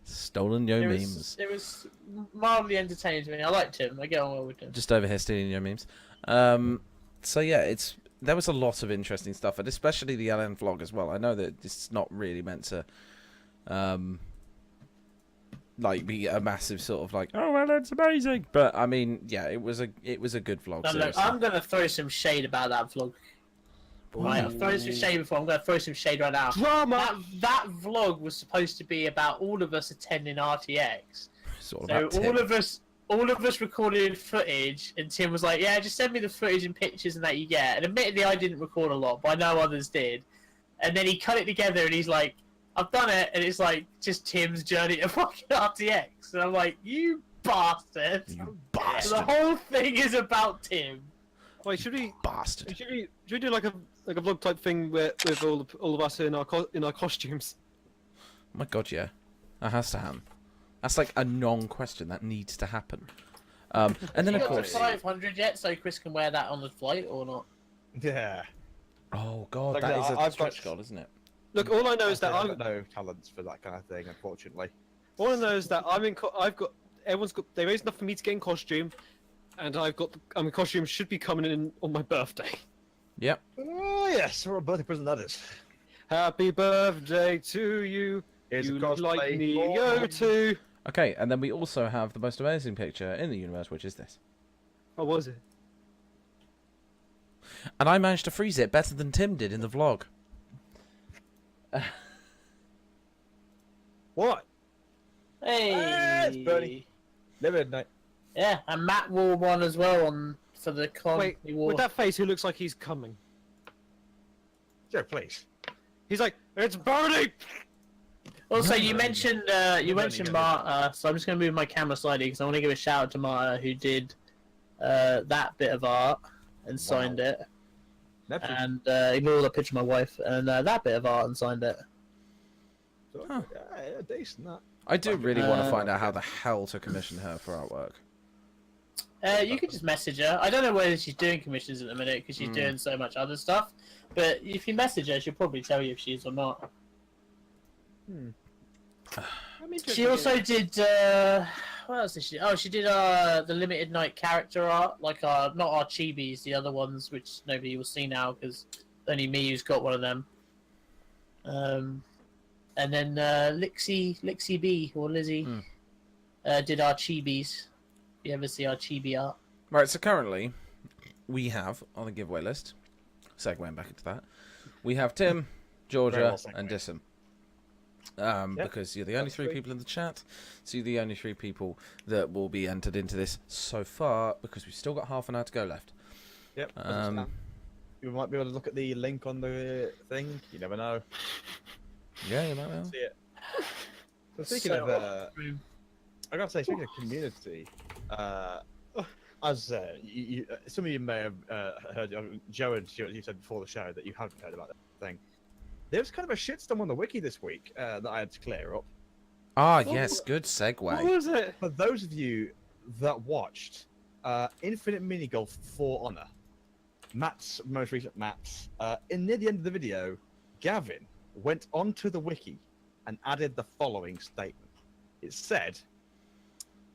Stolen yo It memes. was mildly entertaining to me. I liked him. I get on well with him. Just over here stealing your memes. So yeah, there was a lot of interesting stuff, and especially the LN vlog as well. I know that it's not really meant to, like be a massive sort of like, oh well, that's amazing. But I mean, yeah, it was a good vlog. No, look, seriously. I'm gonna throw some shade about that vlog. Right, I've thrown some shade before. I'm gonna throw some shade right now. Drama. That vlog was supposed to be about all of us attending RTX. Sort of So about Tim. all of us recorded footage, and Tim was like, "Yeah, just send me the footage and pictures and that you get." And admittedly, I didn't record a lot, but I know others did. And then he cut it together, and he's like, "I've done it," and it's like just Tim's journey to fucking RTX. And I'm like, "You bastard!" You So bastard. the whole thing is about Tim. Wait, should we Bastard. do like a vlog type thing with all of us in our costumes? Oh my god, yeah. That has to happen. That's like a non-question. That needs to happen. And then You of got to course, 500 yet, so Chris can wear that on the flight or not? Yeah. oh god, Like that is that, a I've stretch got- goal, isn't it? Look, all I know is that I've I'm got no talents for that kind of thing, unfortunately. all I know is that I've got everyone's got they raised enough for me to get in costume, and costume should be coming in on my birthday. Yep. Oh yes, what a birthday present that is. Happy birthday to you. Here's You a look like cosplay Neo for- too. Okay, and then we also have the most amazing picture in the universe, which is this. What was it? And I managed to freeze it better than Tim did in the vlog. What? Hey, it's Bernie. Live at night. Yeah, and Matt wore one as well for the con. Wait, He wore... with that face, who looks like he's coming? Joe, please. He's like, it's Bernie. Also, you mentioned Bernie, Marta, so I'm just going to move my camera slightly because I want to give a shout out to Marta who did that bit of art and signed it, Neptune. and ignore the picture of my wife and that bit of art and signed it. Huh. Yeah, decent that. I do really want to Uh, find out how the hell to commission her for artwork. You could just message her. I don't know whether she's doing commissions at the minute because she's doing so much other stuff. But if you message her, she'll probably tell you if she is or not. She also did. What else did she? Oh, she did the limited night character art, like not our chibis, the other ones, which nobody will see now because only me who's got one of them. And then Lixie B or Lizzie did our chibis. If you ever see our chibi art? Right, so currently we have on the giveaway list, segueing back into that, we have Tim, Georgia, Very well and segued. Dissim. Because you're the only three people in the chat, so you're the only three people that will be entered into this so far, because we've still got half an hour to go left. Yep. You might be able to look at the link on the thing. You never know. Yeah, you might well. See it. So speaking So- of, I gotta say, speaking of community, as some of you may have heard, Joe and Stuart, you said before the show that you haven't heard about that thing. There was kind of a shitstorm on the wiki this week that I had to clear up. Ah, yes, good segue. What was it? For those of you that watched Infinite Minigolf for Honor, Matt's most recent Matt's, near the end of the video, Gavin went onto the wiki and added the following statement. It said,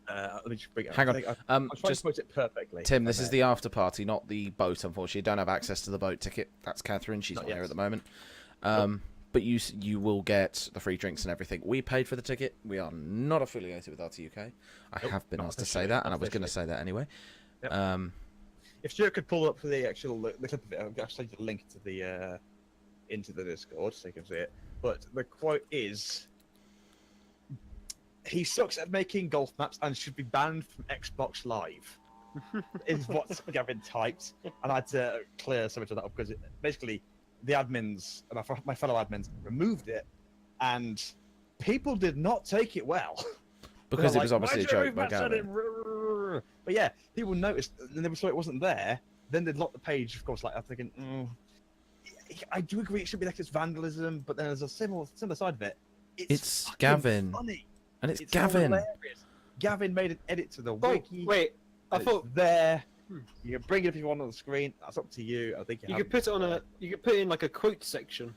let me just bring it up. Hang I on, think I'm trying just- to put it perfectly. Tim, this Okay. is the after party, not the boat, unfortunately. You don't have access to the boat ticket. That's Catherine. She's Not not here yet. at the moment. but you will get the free drinks and everything. We paid for the ticket. We are not affiliated with RT UK. I have been asked to say that, and I was going to say that anyway. Yep. If Stuart could pull up the actual the clip of it, I'll actually link to the into the Discord so you can see it. But the quote is, "He sucks at making golf maps and should be banned from Xbox Live." Is what Gavin typed, and I had to clear some of that up because basically the admins, my fellow admins, removed it, and people did not take it well. Because They're it was like, obviously a "Why'd you joke remove by that?" Gavin. But yeah, people noticed, and they saw it wasn't there. Then they'd lock the page. Of course, like I'm thinking, I do agree it should be like it's vandalism, but then there's a similar side of it. It's fucking Gavin. funny. And it's Gavin. Hilarious. Gavin made an edit to the Oh, wiki. wait. I It's thought there. You can bring it if you want on the screen. That's up to you. I think you could put it on a. You could put it in like a quote section.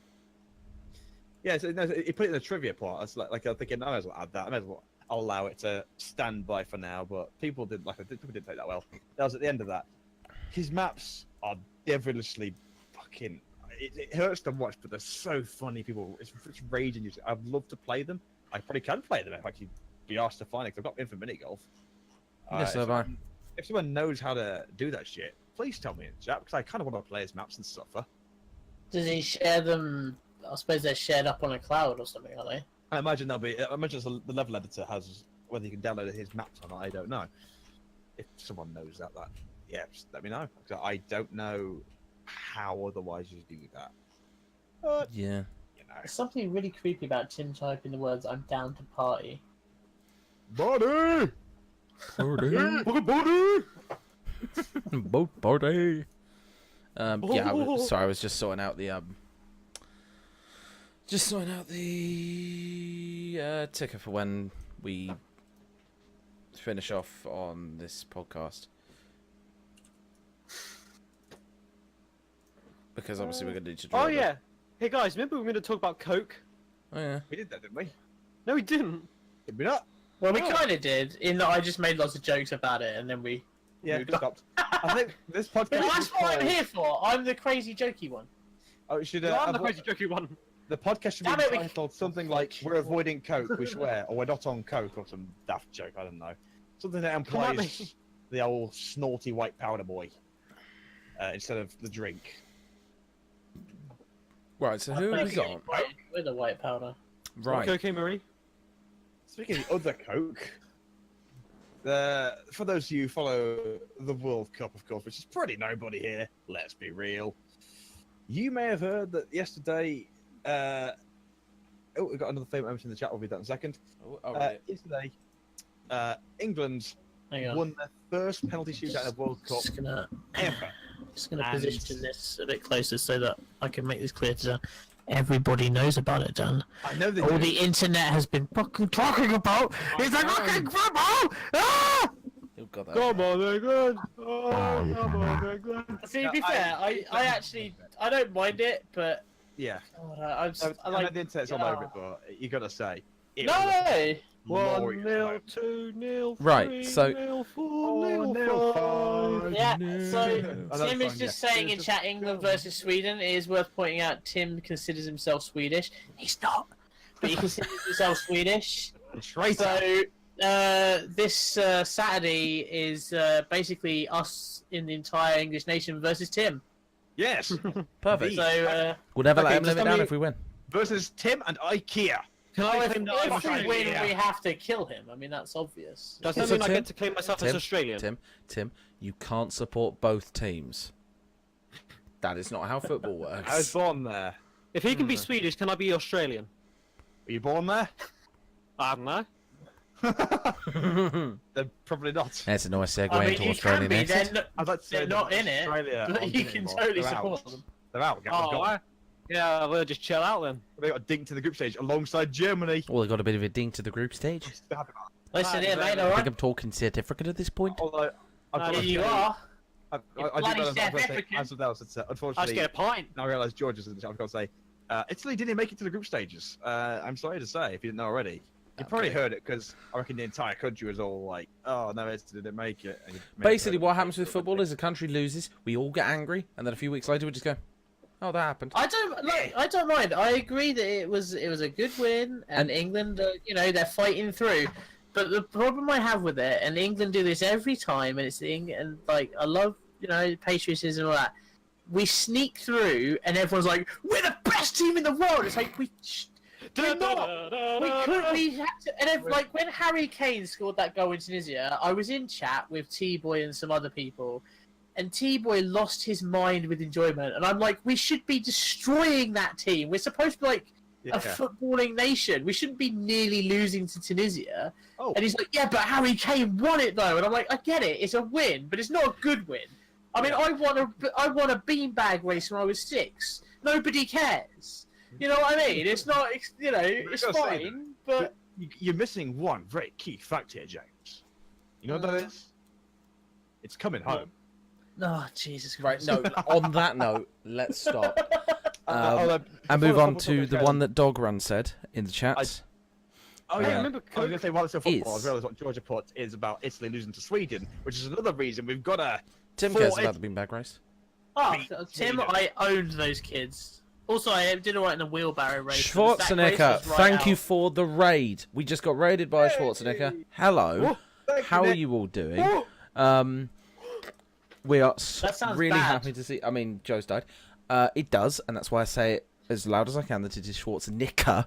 Yeah, so, no, he put it in the trivia part. It's like I'm thinking, I might as well add that. I might as well. I'll allow it to stand by for now. But people didn't take that well. That was at the end of that. His maps are devilishly fucking. It hurts to watch, but they're so funny. People, it's raging. I'd love to play them. I probably can play them if I could be asked to find it. Cause I've got in for mini golf. Yes, so have I. If someone knows how to do that shit, please tell me in chat because I kind of want to play his maps and suffer. Does he share them? I suppose they're shared up on a cloud or something, are they? I imagine the level editor has whether you can download his maps or not. I don't know. If someone knows that, yeah, just let me know. 'Cause I don't know how otherwise you do that. But Yeah. you know, There's something really creepy about Tim typing the words "I'm down to party." body, Party. Boat party. Yeah, I was just sorting out the ticker for when we finish off on this podcast. Because obviously we're going to need to draw. Oh yeah. Hey guys, remember we were going to talk about Coke? Oh yeah. we did that, didn't we? No, we didn't. Did we not? Well, we kind of did, in that I just made lots of jokes about it, and then we. Yeah, moved we on. stopped. I think this podcast. But that's is what I'm called- here for. I'm the crazy jokey one. Oh, it should. I'm the crazy jokey one. The podcast should be Damn it, we- entitled something like "We're avoiding Coke, we swear," or "We're not on Coke," or some daft joke. I don't know. Something that Come at implies the old snorty white powder boy instead of the drink. Right. So who have we got? With a white powder. Right. Okay, Marie. Speaking of the other Coke, for those of you who follow the World Cup, of course, which is probably nobody here. Let's be real. You may have heard that yesterday. We've got another famous moment in the chat. We'll read that in a second. Yesterday, England Hang on. won their first penalty shootout in the World Cup Just gonna, ever. just gonna And- position this a bit closer so that I can make this clear to Dan. Everybody knows about it, Dan. I know they All do. the internet has been fucking talking about is the fucking football! Ah! Who got that? Come on, England! Oh, come on, England! See, to be No, fair, I actually, I don't mind it, but Yeah. God, I'm just, I know the internet's all over it, but you gotta say. It No! was a 1-0, glorious 2-0, Right, so- 3-0, 4-0, 4-0, 5. Yeah, so that's Tim is fine, just yeah. saying in chat England versus Sweden. It is worth pointing out Tim considers himself Swedish. He's not, but he considers himself Swedish. Traitor. So this Saturday is basically us in the entire English nation versus Tim. Yes. Perfect. So We'll never Okay, let him just live it tell down me- if we win. Versus Tim and IKEA. Can I if claim that I'm we win, Australian? we have to kill him. I mean, that's obvious. Does So that mean I Tim- get to claim myself as Australian? Tim, you can't support both teams. That is not how football I was works. born there. If he can be Swedish, can I be Australian? Were you born there? I don't know. Then probably not. There's a nice segue I mean, into you can Australian be. exit. I'd like to say They're that not in it, Australia but aren't you in it can anymore. totally They're support out. them. They're out. Oh, yeah, we'll just chill out then. They got dinked in the group stage alongside Germany. Well, they got a bit of a ding to the group stage. Listen here, mate. All I think right. I'm talking certificate at this point. Although, Here you are. I You do bloody realize South that African. as of now, it's, I just unfortunately, get a pint. now I realise George is in the chat. I've got to say, Italy didn't make it to the group stages. I'm sorry to say, if you didn't know already. You probably heard it because I reckon the entire country was all like, "Oh no, Italy didn't make it." And you may have Basically, heard what it. happens with football is a country loses, we all get angry, and then a few weeks later we just go, Oh, that happened. I don't mind. I agree that it was a good win, and England, they're fighting through. But the problem I have with it, and England do this every time, and it's the and like I love patriotism and all that. We sneak through, and everyone's like, "We're the best team in the world." It's like we're not. We had to, and like when Harry Kane scored that goal in Tunisia, I was in chat with T-Boy and some other people. And T-Boy lost his mind with enjoyment. And I'm like, we should be destroying that team. We're supposed to be like a footballing nation. We shouldn't be nearly losing to Tunisia. Oh. And he's like, yeah, but Harry Kane won it though. And I'm like, I get it. It's a win, but it's not a good win. I mean, I won a beanbag race when I was 6. Nobody cares. You know what I mean? It's not, it's fine, but... You're missing one very key fact here, James. You know what that is? It's coming home. Oh, Jesus Right, Christ. no, on that note, let's stop. And move before- on before to we the go- one that Dog Run said in the chat. Oh Yeah. yeah, remember I was going to say while it's a football, is- I realised what Georgia put is about Italy losing to Sweden, which is another reason we've got to. Tim cares about the beanbag race. Oh, Beat Tim, Sweden. I owned those kids. Also, I did alright in the wheelbarrow race. but the sack race Schwarzenegger, was right thank you out. for the raid. We just got raided by Schwarzenegger. Hello. Thank How you, are Nick. you all doing? We are That sounds really bad. happy to see. I mean, Joe's died. It does, and that's why I say it as loud as I can that it is Schwarzenegger.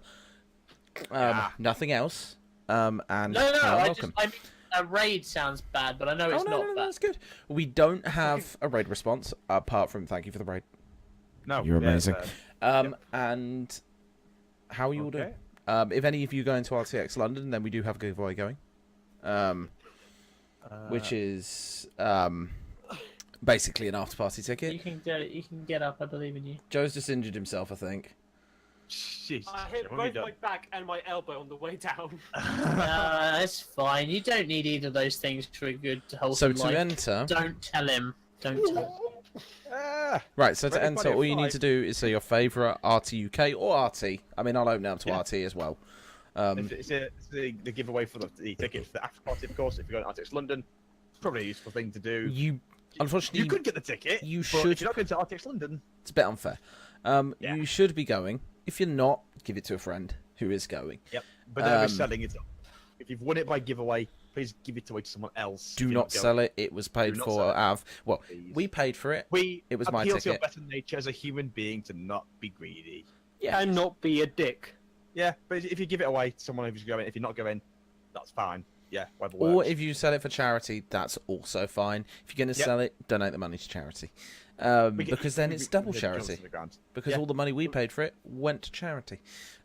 Nothing else. And No, welcome. I mean, a raid sounds bad, but I know it's oh, not no, bad. that's good. We don't have a raid response apart from thank you for the raid. No, You're yeah, amazing. yep. And how are you all doing? Okay. If any of you go into RTX London, then we do have a giveaway going. Which is basically an after party ticket. You can get up. I believe in you. Joe's just injured himself, I think. Jesus, I hit what have you both my back and my elbow on the way down. That's fine. You don't need either of those things for a good So wholesome to life. enter, Don't tell him. Don't tell him. right? So to Ready, enter, buddy, all you need five. to do is say your favourite RT UK or RT. I mean, I'll open up to Yeah. RT as well. It's the giveaway for the ticket for the after party, of course. If you're going to RTX London, it's probably a useful thing to do. You, unfortunately, You could get the ticket. you but should- If you're not going to RTX London, it's a bit unfair. Yeah. You should be going. If you're not, give it to a friend who is going. yep. But then we're Um, selling it. If you've won it by giveaway, please give it away to someone else. Do If you're not going. sell it. It was paid Do not for. sell it. Well, Please. we paid for it. We It was my appeal to your ticket. better nature as a human being to not be greedy. Yeah. And not be a dick. Yeah, but if you give it away to someone who's going, if you're not going, that's fine. Yeah, whatever Or works. if you sell it for charity, that's also fine. If you're going to Yep. sell it, donate the money to charity. We get- Because then we- it's we- double we get charity. jobs in the ground. Because Yeah. all the money we paid for it went to charity.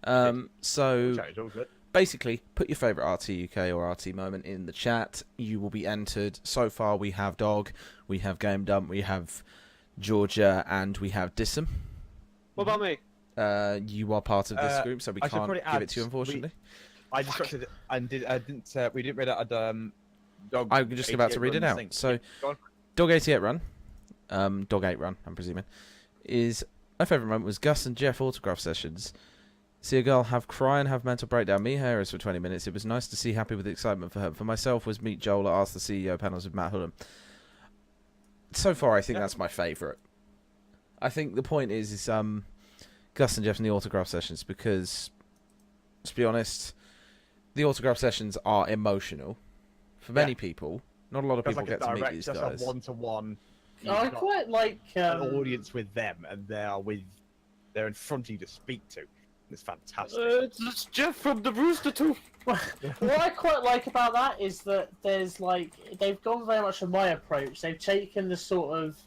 Good. So Charity's all good. basically, put your favourite RT UK or RT moment in the chat. You will be entered. So far, we have Dog, we have Game Dump, we have Georgia, and we have Dissum. What about me? You are part of this group, so we I should can't probably give add, it to you, unfortunately. I distracted it and we didn't read out Dog. I'm just about to read it 88 out. thing. So, Go on. Dog 88 Run, Dog 8 Run, I'm presuming, is my favourite moment was Gus and Jeff autograph sessions. See a girl have cry and have mental breakdown. Me Harris for 20 minutes. It was nice to see happy with the excitement for her. For myself was meet Joel at Ask the CEO panels with Matt Hullum. So far, I think that's my favourite. I think the point is Gus and Jeff in the autograph sessions because, let's be honest, the autograph sessions are emotional for many people. Not a lot of That's people like get to meet direct, these just guys. a one-to-one. I quite like. An audience with them, and they're in front of you to speak to. It's fantastic. It's Jeff from the Rooster Teeth. What I quite like about that is that there's like they've gone very much from my approach. They've taken the sort of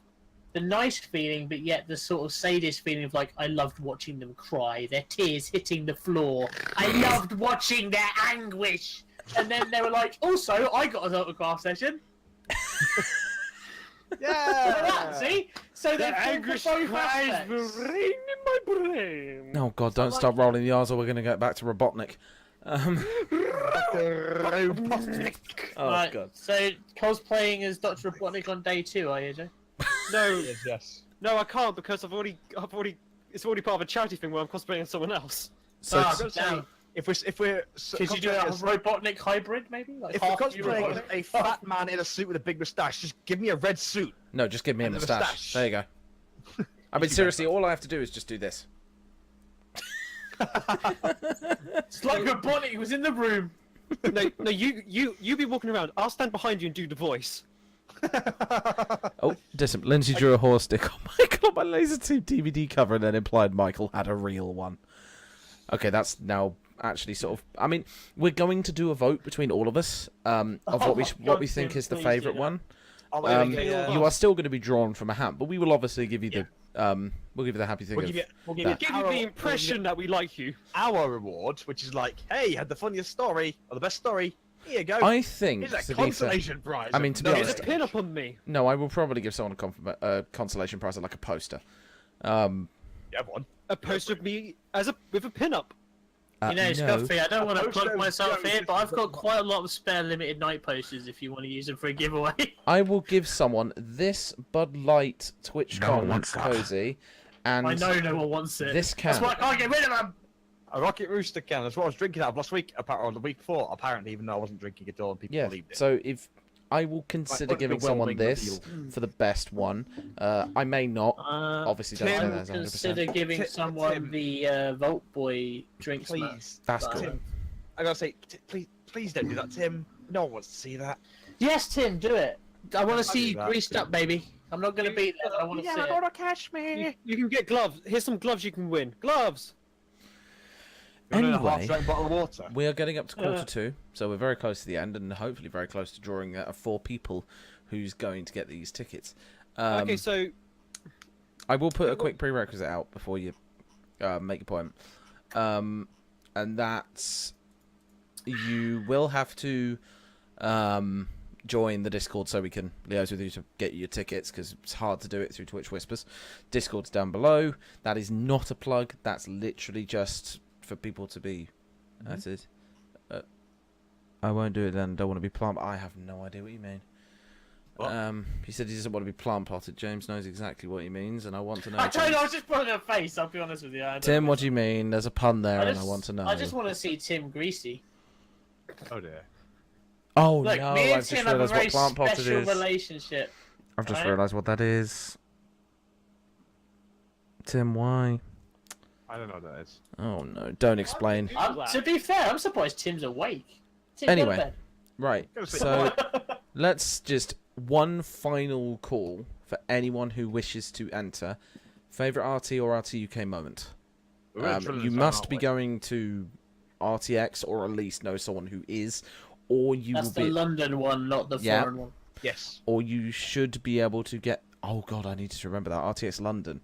the nice feeling, but yet the sort of sadist feeling of like I loved watching them cry, their tears hitting the floor. I loved watching their anguish. And then they were like, also, I got an autograph session. Yeah. See? So they've The gone for anguish both cries aspects. will reign in my brain. Oh God! Don't stop rolling the R's, or we're going to get back to Robotnik. Robotic. Oh Right, God! so cosplaying as Dr. Robotnik on day 2, are you, Joe? No, Yes. no, I can't because I've already, it's already part of a charity thing where I'm cosplaying as someone else. So Ah, I've got to damn. say, if we're Could you do a cosplaying Robotnik hybrid, maybe? Like if we're half you cosplaying as Robotnik? a fat man in a suit with a big moustache, just give me a red suit. no, just give me a And the moustache. moustache. There you go. I mean, seriously, all I have to do is just do this. It's like Robotnik was in the room. No, you be walking around. I'll stand behind you and do the voice. Oh, distant. Lindsay drew a horse stick. Oh my god, my Laser Team DVD cover and then implied Michael had a real one. Okay, that's now actually sort of... I mean, we're going to do a vote between all of us of what we think is the favourite one. You are still going to be drawn from a hat, but we will obviously give you the... we'll give you the happy thing We'll of... give you Give you the impression that we like you. our reward, which is like, hey, you had the funniest story or the best story. Here you go. I think, Here's a to be fair... consolation prize. I mean, to be There's honest... a pin up on me. No, I will probably give someone a consolation prize, like a poster. You have one. A poster of me with a pin up. You know, no. Scuffy, I don't want to Poster plug of myself Joe here, but I've is- got quite a lot of spare limited night posters if you want to use them for a giveaway. I will give someone this Bud Light TwitchCon cozy, and I know no one wants it. this That's can. why I can't get rid of them. A Rocket Rooster can. That's what I was drinking out of last week, or the week before, apparently, even though I wasn't drinking at all and people Yeah. believed it. So if I will consider giving someone this overwhelming for the best one, I may not. Obviously, don't say I that would as 100%. consider giving Tim- someone Tim. the Vault Boy drinks. Please. That's But- cool. Tim, I gotta say, please don't do that, Tim. No one wants to see that. Yes, Tim, do it. I want to I'll see do you that. greased up, baby. I'm not going to beat that. I want to see it. catch me. You can get gloves. Here's some gloves you can win. Gloves. Anyway. A half-drank bottle of water. We are getting up to quarter two, so we're very close to the end, and hopefully very close to drawing out of 4 people who's going to get these tickets. Okay, so I will put a quick prerequisite out before you make a point, and that's you will have to join the Discord so we can liaise with you to get you your tickets, because it's hard to do it through Twitch Whispers. Discord's down below. That is not a plug. That's literally just for people to be. That's it. I won't do it then. Don't want to be plant. I have no idea what you mean. What? He said he doesn't want to be plant potted. James knows exactly what he means, and I want to know. I don't know. I James. was just putting a face. I'll be honest with you. Tim, what do you mean? There's a pun there, and I want to know. I just want to see Tim greasy. Oh dear. Oh Look, no! me and I've just Tim have a realised very what plant potted special is. relationship. I've just right? realised what that is. Tim, why? I don't know what that is. Oh no! Don't explain. To be fair, I'm surprised Tim's awake. Tim, go to Anyway. bed. Right. Go to sleep. So let's just one final call for anyone who wishes to enter. Favorite RT or RT UK moment. We're really drilling You this out, must aren't be we? going to RTX, or at least know someone who is, or you That's will the be, London one, not the Yeah. foreign one. Yes. or you should be able to get. Oh god, I need to remember that RTX London.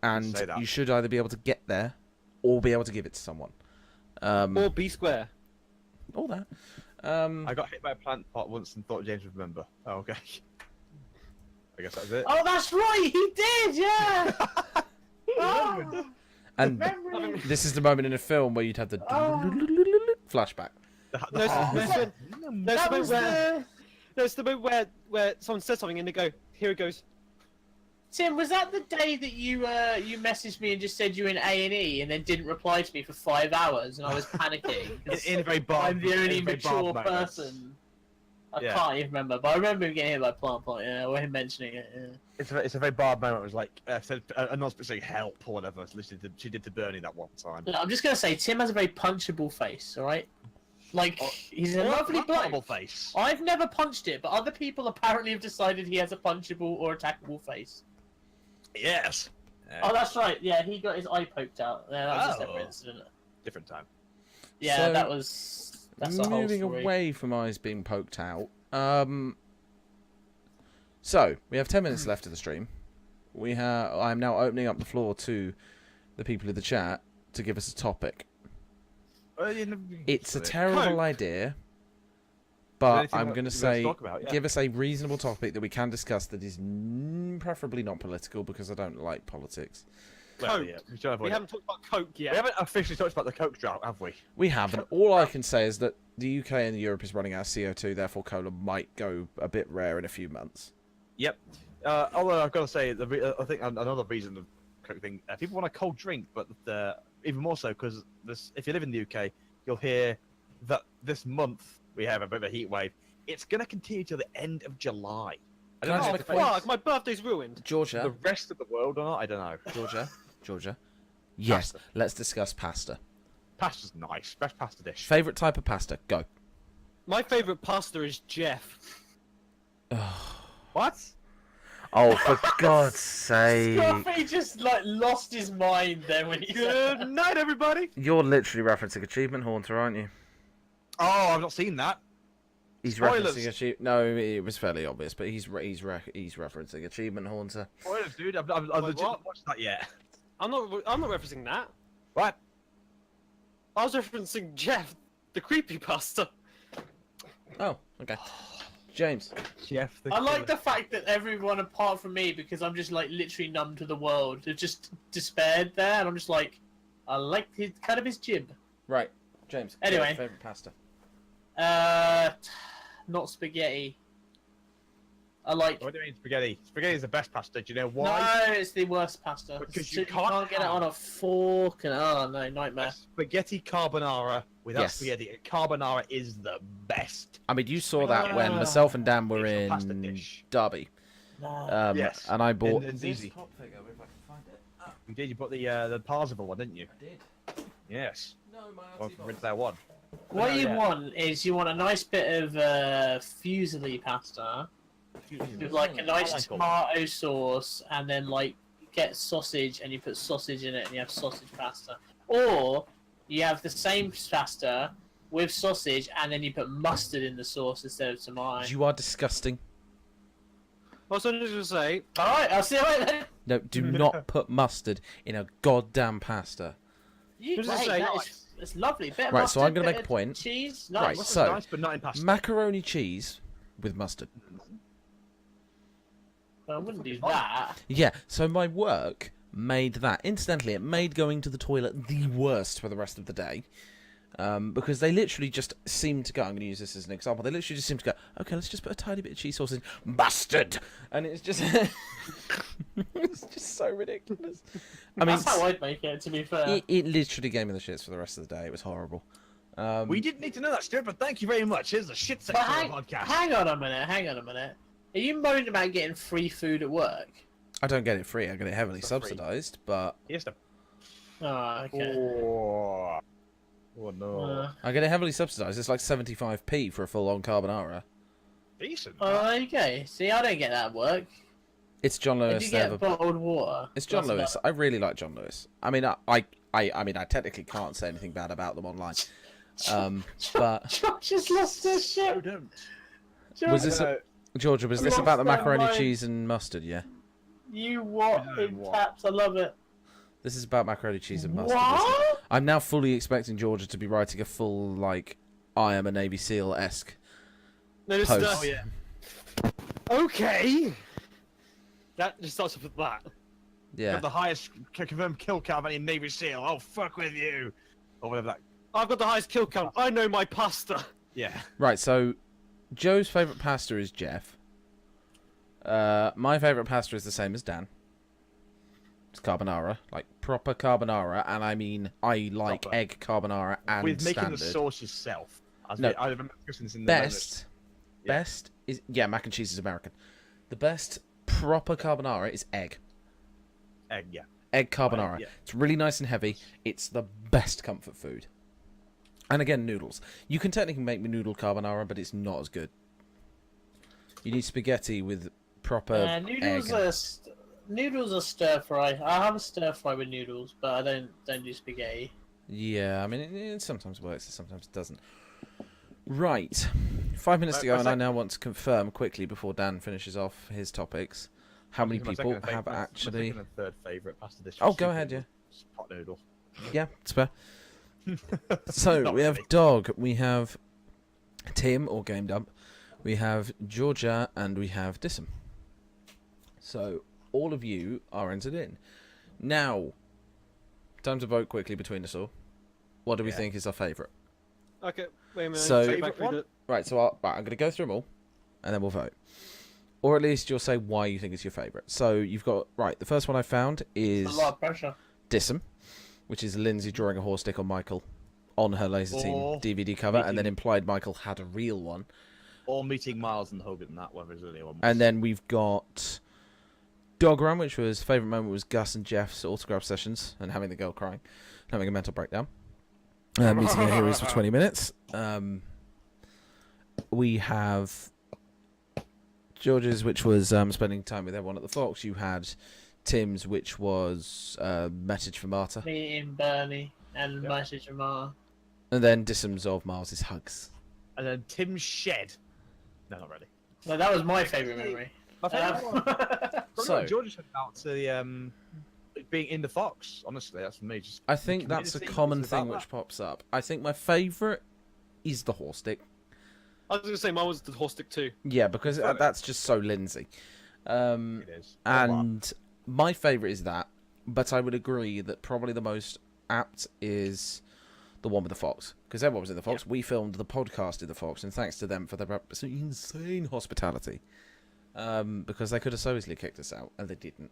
And Say that. you should either be able to get there, or be able to give it to someone. or B square. All that. I got hit by a plant pot once and thought James would remember. Oh, okay. I guess that's it. Oh, that's right. He did. Yeah. Oh, And memory. this is the moment in a film where you'd have the flashback. There's the That bit was where the... there's the bit where someone says something and they go, "Here it goes." Tim, was that the day that you messaged me and just said you were in A&E and then didn't reply to me for 5 hours and I was panicking? 'cause In a very bar. I'm the only in very mature barbed moments. person. I Yeah. can't even remember, but I remember him getting hit by a plant pot, yeah, or him mentioning it, yeah. It's a very barbed moment. It was like said a non-specific help or whatever. So she did to Bernie that one time. Look, I'm just going to say, Tim has a very punchable face, alright? Like, he's a lovely Horrible bloke. face. I've never punched it, but other people apparently have decided he has a punchable or attackable face. Yes. Oh, that's right, yeah, he got his eye poked out. Yeah, that was a Oh. separate incident. Different time. Yeah, So, that's the whole Moving story. away from eyes being poked out. So we have 10 minutes left of the stream. I'm now opening up the floor to the people in the chat to give us a topic. It's a terrible Coke. idea, but anything I'm that going you to guys say, talk about, yeah. give us a reasonable topic that we can discuss that is preferably not political, because I don't like politics. Well, Coke. yeah, we should avoid We it. haven't talked about Coke yet. We haven't officially talked about the Coke drought, have we? We haven't. All I can say is that the UK and Europe is running out of CO2, therefore cola might go a bit rare in a few months. Yep. Although I've got to say, I think another reason of Coke thing, people want a cold drink, but even more so because if you live in the UK, you'll hear that this month we have a bit of a heat wave. It's going to continue till the end of July. I Can I don't know. take if the it's Fuck, my birthday's ruined. the Georgia, rest of the world or not. I don't know. Georgia. Yes, Pasta. let's discuss pasta. Pasta's nice. Best pasta dish. Favorite type of pasta? Go. My favourite pasta is Jeff. What? Oh, for God's sake! Scruffy just like lost his mind then when he said Good night, everybody. You're literally referencing Achievement Haunter, aren't you? Oh, I've not seen that. He's Spoilers. referencing Achievement. No, it was fairly obvious, but he's referencing Achievement Haunter. Spoilers, dude. I've Wait, legit what? not watched that yet. I'm not referencing that. What? I was referencing Jeff, the creepy pasta. Oh, okay. James. Jeff. I like the fact that everyone apart from me, because I'm just like literally numb to the world, have just despaired there, and I'm just like, I like his kind of his jib. Right, James. Anyway. your favorite pasta. Not spaghetti. I like. What do you mean spaghetti? Spaghetti is the best pasta. Do you know why? No, it's the worst pasta. Because So you can't get it have- on a fork, and oh no, nightmare. Spaghetti carbonara without Yes. spaghetti. Carbonara is the best. I mean, you saw that when Ah. myself and Dan were It's a pasta in dish. Derby, No. Yes. and I bought. It's easy. Pop figure, if I can find it. Oh, You did. You bought the Parzival one, didn't you? I did. Yes. No, my Well, RT from box. Rinse That one. What No, you yeah. want is you want a nice bit of fusilli pasta with like a nice I like all tomato sauce, and then like get sausage and you put sausage in it and you have sausage pasta. Or you have the same pasta with sausage and then you put mustard in the sauce instead of tomato. You are disgusting. I was just gonna say, Alright, I'll see you later. No, do not put mustard in a goddamn pasta. You, What does it hey, say? that is, it's lovely. Bit of Right, mustard, so I'm gonna bit make a of point. Cheese, Right, nice. Mustard's so- nice, but not in pasta. Macaroni cheese with mustard. I wouldn't do that. Yeah, so my work made that. Incidentally, it made going to the toilet the worst for the rest of the day. Because they literally just seem to go, I'm going to use this as an example, they literally just seem to go, okay, let's just put a tiny bit of cheese sauce in, mustard! And it's just, it's just so ridiculous. I mean, That's how I'd make it, to be fair. it literally gave me the shits for the rest of the day, it was horrible. We didn't need to know that, Stuart, but thank you very much. Here's the shit But section of the podcast. hang on a minute. Are you moaning about getting free food at work? I don't get it free, I get it heavily It's not free. subsidised, but Here's the. Oh, okay. Oh no. I get it heavily subsidised, it's like 75p for a full-on carbonara. Decent. There you go. See, I don't get that at work. It's John Did Lewis. you they have get a- bottled water? It's John That's Lewis. not- I really like John Lewis. I mean, I mean, I technically can't say anything bad about them online. But Josh just lost his No, shit. don't. was this Georgia? Was this Lost about the their macaroni, mind. cheese, and mustard? Yeah. You what No, in what? caps? I love it. This is about macaroni, cheese, and mustard. isn't it? What? I'm now fully expecting Georgia to be writing a full like I am a Navy SEAL esque. no, this Post. is Oh yeah. okay. That just starts off with that. Yeah. Got the highest confirmed kill count of any Navy SEAL. Oh fuck with you. Or whatever that. I've got the highest kill count. I know my pasta. Yeah. Right. So, Joe's favorite pasta is Jeff. My favorite pasta is the same as Dan. It's carbonara, like proper carbonara, and I mean I like Proper. egg carbonara and With making standard. the sauce yourself. No. I remember discussing this in the Best, Yeah. best is mac and cheese is American. The best proper carbonara is egg. Egg, yeah. Egg carbonara. yeah. It's really nice and heavy. It's the best comfort food. And again, noodles. You can technically make me noodle carbonara, but it's not as good. You need spaghetti with proper Noodles egg. are noodles are stir fry. I have a stir fry with noodles, but I don't do spaghetti. Yeah, I mean, it sometimes works, it sometimes doesn't. Right. 5 minutes to My go, and I sec- now want to confirm quickly before Dan finishes off his topics how many My people second and have my actually. second and third favourite pasta dish. Oh, is go soup ahead, yeah. noodles. Pot noodle. Yeah, it's fair. So Not we have really. Dog, we have Tim or Game Dump, we have Georgia, and we have Dissum. So all of you are entered in. Now, time to vote quickly between us all. What do we Yeah. think is our favourite? Okay, wait a minute. So- Go back through Favourite Right, so I'm going to go through them all, and then we'll vote. Or at least you'll say why you think it's your favourite. So you've got, right, the first one I found is It's a lot of pressure. Dissum, which is Lindsay drawing a horse stick on Michael on her Laser Team Oh, DVD cover, and then making- implied Michael had a real one. Or meeting Miles and Hogan. That one was really one. And then we've got Dog Run, which was favourite moment was Gus and Jeff's autograph sessions and having the girl crying, having a mental breakdown. Meeting our heroes for 20 minutes. We have George's, which was spending time with everyone at the Fox. You had Tim's, which was message for Marta. Meeting Bernie and message from Marta. And then Disham's of Miles's hugs. And then Tim's shed. No, not really. No, that was my favourite memory. My favourite one. So- George said about the being in the Fox. Honestly, that's for me. Just I think that's a common thing which pops up. I think my favourite is the horse stick. I was going to say mine was the horse stick too. Yeah, because that's just so Lindsay. It is. And my favourite is that, but I would agree that probably the most apt is the one with the Fox. Because everyone was in the Fox. Yeah. We filmed the podcast in the Fox, and thanks to them for their absolutely insane hospitality. Because they could have so easily kicked us out, and they didn't.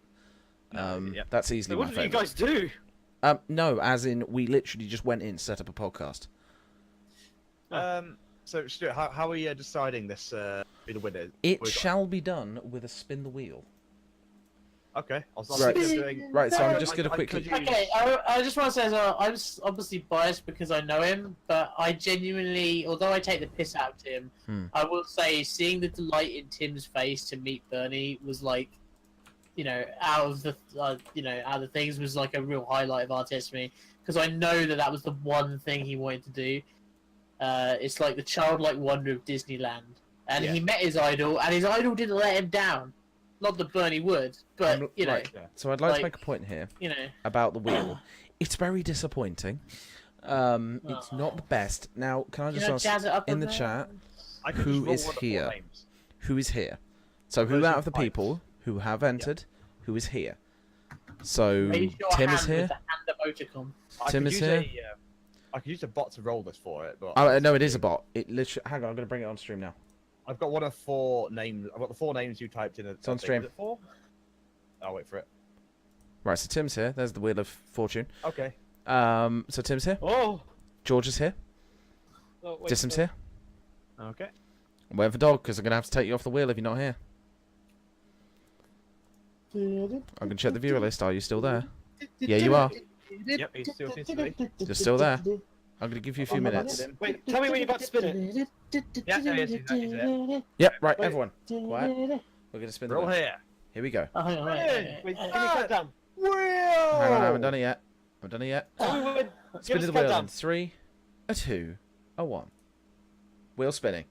That's easily So my what did you favourite. guys do? No, as in, we literally just went in, set up a podcast. So, Stuart, how are you deciding this? Who the winner? It shall be done with a spin the wheel. Okay. Right, so I'm just going to quickly... Okay, I just want to say as well, I'm obviously biased because I know him, but I genuinely, although I take the piss out of Tim, I will say seeing the delight in Tim's face to meet Bernie was like, out of the things was like a real highlight of RTS for me, because I know that was the one thing he wanted to do. It's like the childlike wonder of Disneyland, and he met his idol, and his idol didn't let him down. Not that Bernie would, but Right. So I'd like to make a point here about the wheel. It's very disappointing. It's not the best. Now, can I just ask in the chat who is here? Who is here? So who out of the people who have entered, who is here? So Tim is here. Tim is here. I could use a bot to roll this for it, but no, it is a bot. It literally. Hang on, I'm going to bring it on stream now. I've got one of 4 names. I've got the 4 names you typed in. It's on stream. Is it 4? I'll wait for it. Right, so Tim's here. There's the Wheel of Fortune. Okay. So Tim's here. Oh. George is here. Oh, Disham's here. Okay. I'm waiting for Dog because I'm going to have to take you off the wheel if you're not here. I'm going to check the viewer list. Are you still there? Yeah, you are. Yep, he still seems to be. You're still there. I'm going to give you a few minutes. Wait, tell me when you're about to spin it. Yeah, there he is. He's there. Yep, right, everyone. Quiet. We're going to spin the Roll wheel. here. Here we go. Hang on, wait. Wait, give me a countdown. Wheel! Hang on, I haven't done it yet. Tell me when. Spin Give the us a wheel countdown. in 3, a 2, a 1. Wheel spinning.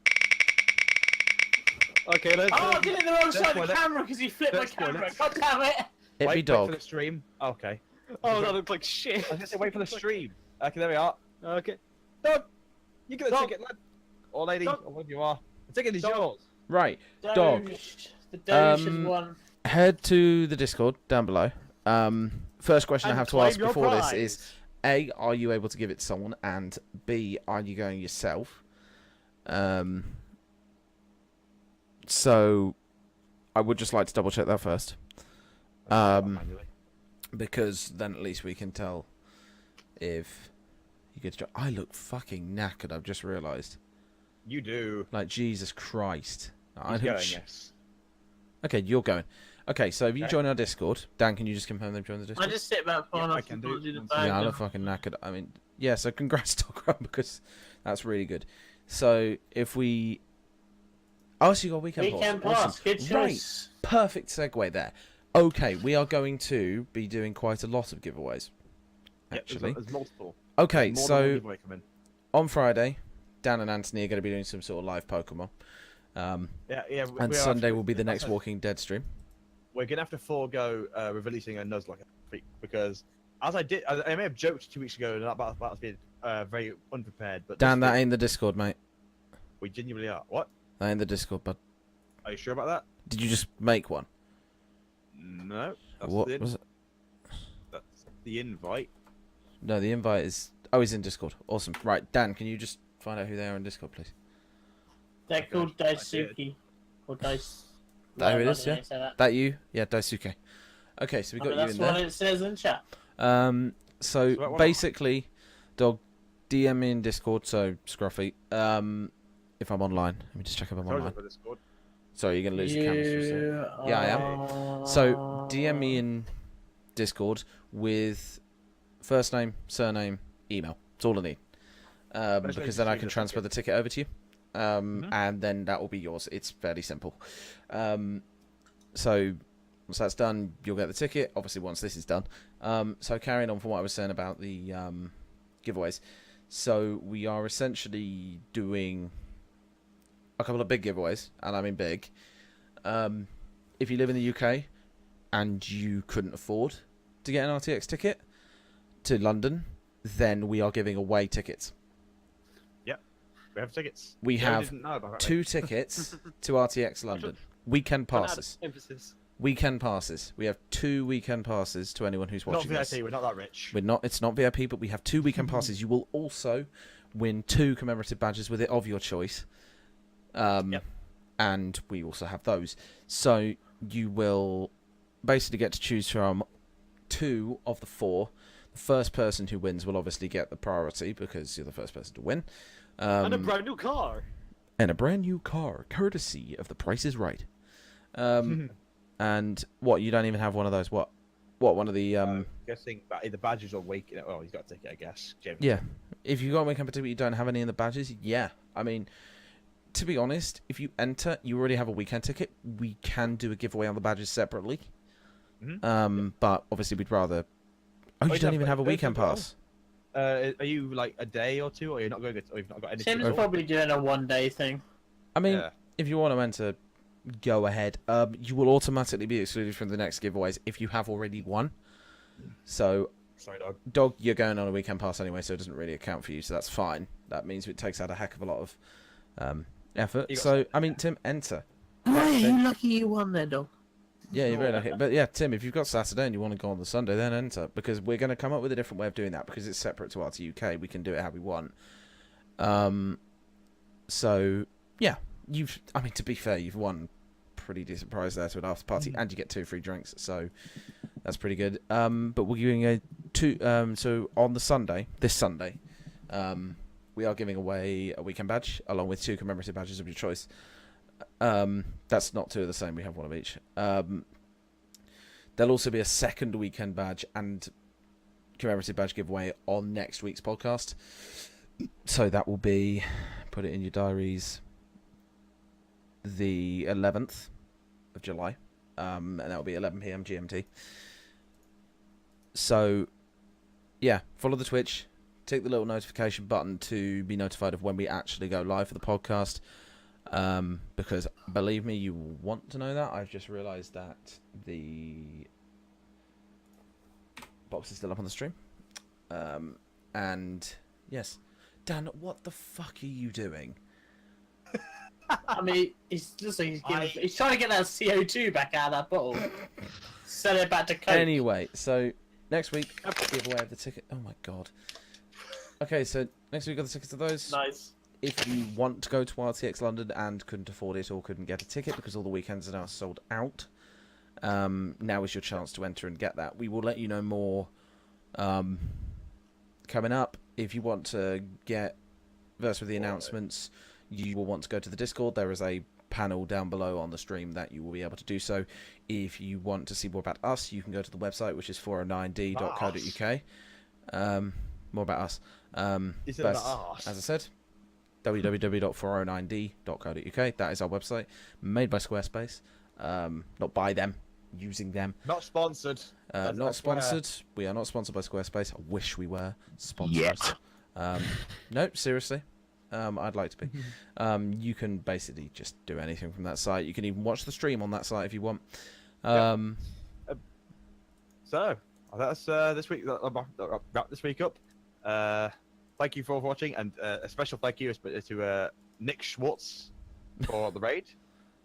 Okay, let's. Oh, I did it in the wrong side of spoil the it. camera because he flipped my Don't spoil camera. it. God damn it! It be Wait for Dog. the stream. Okay. Oh, that looks like shit. I was gonna say wait for the stream. Okay, there we are. Okay. Dog, you get the Dog. ticket, lad. Or lady, Dog. or whatever you are. The ticket is Dog. yours. Right, Dog. The Doge has won. Head to the Discord down below. First question I And have to claim ask your before this prize. is: A, are you able to give it to someone? And B, are you going yourself? So, I would just like to double check that first. Manually. Because then at least we can tell if you get to. I look fucking knackered. I've just realised. You do. Like Jesus Christ. I He's don't going, sh- yes. Okay, you're going. Okay, so if you Okay. join our Discord, Dan, can you just confirm they've joined the I Discord? just sit back far Yeah, I enough can to do do the it. bag. Yeah, I look fucking knackered. I mean, yeah. So congrats, Dog, because that's really good. So if we, so you got weekend pass. Weekend pass, Awesome. good Right. choice. Perfect segue there. Okay, we are going to be doing quite a lot of giveaways. Actually, There's multiple. okay. More than one So giveaway coming. on Friday, Dan and Anthony are going to be doing some sort of live Pokemon. Yeah. And Sunday will be the next Walking Dead stream. We're gonna have to forego releasing a Nuzlocke because, as I may have joked 2 weeks ago about us being very unprepared, but Dan, this that week ain't the Discord, mate. we genuinely are. What? That ain't the Discord, bud. Are you sure about that? Did you just make one? No. That's What the, was it? That's the invite. No, the invite is. Oh, he's in Discord. Awesome. Right, Dan, can you just find out who they are in Discord, please? They're Okay, called I did. Daisuke. Or Dice. That who it I is, don't know yeah? how to say that. That you? Yeah, Daisuke. Okay, so we I got mean, you that's in what there. it says in chat. So what- basically, Dog, DM me in Discord, so Scruffy. if I'm online. Let me just check if I'm Sorry online. for Discord. Sorry, you're gonna lose your camera for a second. Yeah, I am. So DM me in Discord with first name, surname, email. That's all I need. Because then I can transfer the ticket over to you. And then that will be yours. It's fairly simple. So once that's done, you'll get the ticket. Obviously, once this is done. So carrying on from what I was saying about the giveaways. So we are essentially doing a couple of big giveaways, and I mean big. If you live in the UK and you couldn't afford to get an RTX ticket to London, then we are giving away tickets. We have tickets. We Yeah, have didn't know about that. 2 tickets to RTX London. Weekend passes. Emphasis. Weekend passes. We have 2 weekend passes to anyone who's Not watching VIP. this. We're not that rich. We're not. It's not VIP, but we have 2 weekend passes. You will also win 2 commemorative badges with it of your choice. And we also have those. So you will basically get to choose from 2 of the 4. The first person who wins will obviously get the priority because you're the first person to win. And a brand new car. And a brand new car, courtesy of The Price is Right. And what, you don't even have one of those? What one of the Guessing the badges or week. Oh, he's got a ticket, I guess. James. Yeah, if you got a weekend but you don't have any in the badges, yeah. I mean, to be honest, if you enter, you already have a weekend ticket. We can do a giveaway on the badges separately. But obviously we'd rather. Oh, you don't even have a weekend pass. Are you like a day or 2, or you're not going? Or you've not got anything? Tim's probably doing a one-day thing. I mean, Yeah. if you want to enter, go ahead. You will automatically be excluded from the next giveaways if you have already won. So, Sorry, dog. Dog, you're going on a weekend pass anyway, so it doesn't really account for you. So that's fine. That means it takes out a heck of a lot of effort. You got So, some- I mean, Tim, enter. Hey, you lucky you won there, dog. Yeah, you're very lucky. But yeah, Tim, if you've got Saturday and you want to go on the Sunday, then enter. Because we're going to come up with a different way of doing that because it's separate to RT UK. We can do it how we want. So, yeah. I mean, to be fair, you've won pretty decent prize there to an after party and you get 2 free drinks. So, that's pretty good. But we're giving a 2... so, on the Sunday, this Sunday, we are giving away a weekend badge along with 2 commemorative badges of your choice. That's not 2 of the same. We have 1 of each. There'll also be a second weekend badge and commemorative badge giveaway on next week's podcast. So that will be, put it in your diaries, the 11th of July, and that will be 11 PM GMT. So, yeah, follow the Twitch, tick the little notification button to be notified of when we actually go live for the podcast. Because believe me, you want to know that. I've just realised that the box is still up on the stream. And yes, Dan, what the fuck are you doing? I mean, he's just he's trying to get that CO2 back out of that bottle. Sell it back to Coke. Anyway, so next week give away the ticket. Oh my god. Okay, so next week got the tickets to those. Nice. If you want to go to RTX London and couldn't afford it or couldn't get a ticket because all the weekends are now sold out, now is your chance to enter and get that. We will let you know more coming up. If you want to get versed with the announcements, you will want to go to the Discord. There is a panel down below on the stream that you will be able to do so. If you want to see more about us, you can go to the website, which is 409'd.co.uk. More about us. You said But, about us. as I said, www.409'd.co.uk. That is our website, made by Squarespace. Not by them, using them. Not sponsored. Not sponsored. We are not sponsored by Squarespace. I wish we were sponsored. No, seriously. I'd like to be. You can basically just do anything from that site. You can even watch the stream on that site if you want. So that's this week. Wrap this week up. Thank you for watching, and a special thank you to Nick Schwartz for the raid.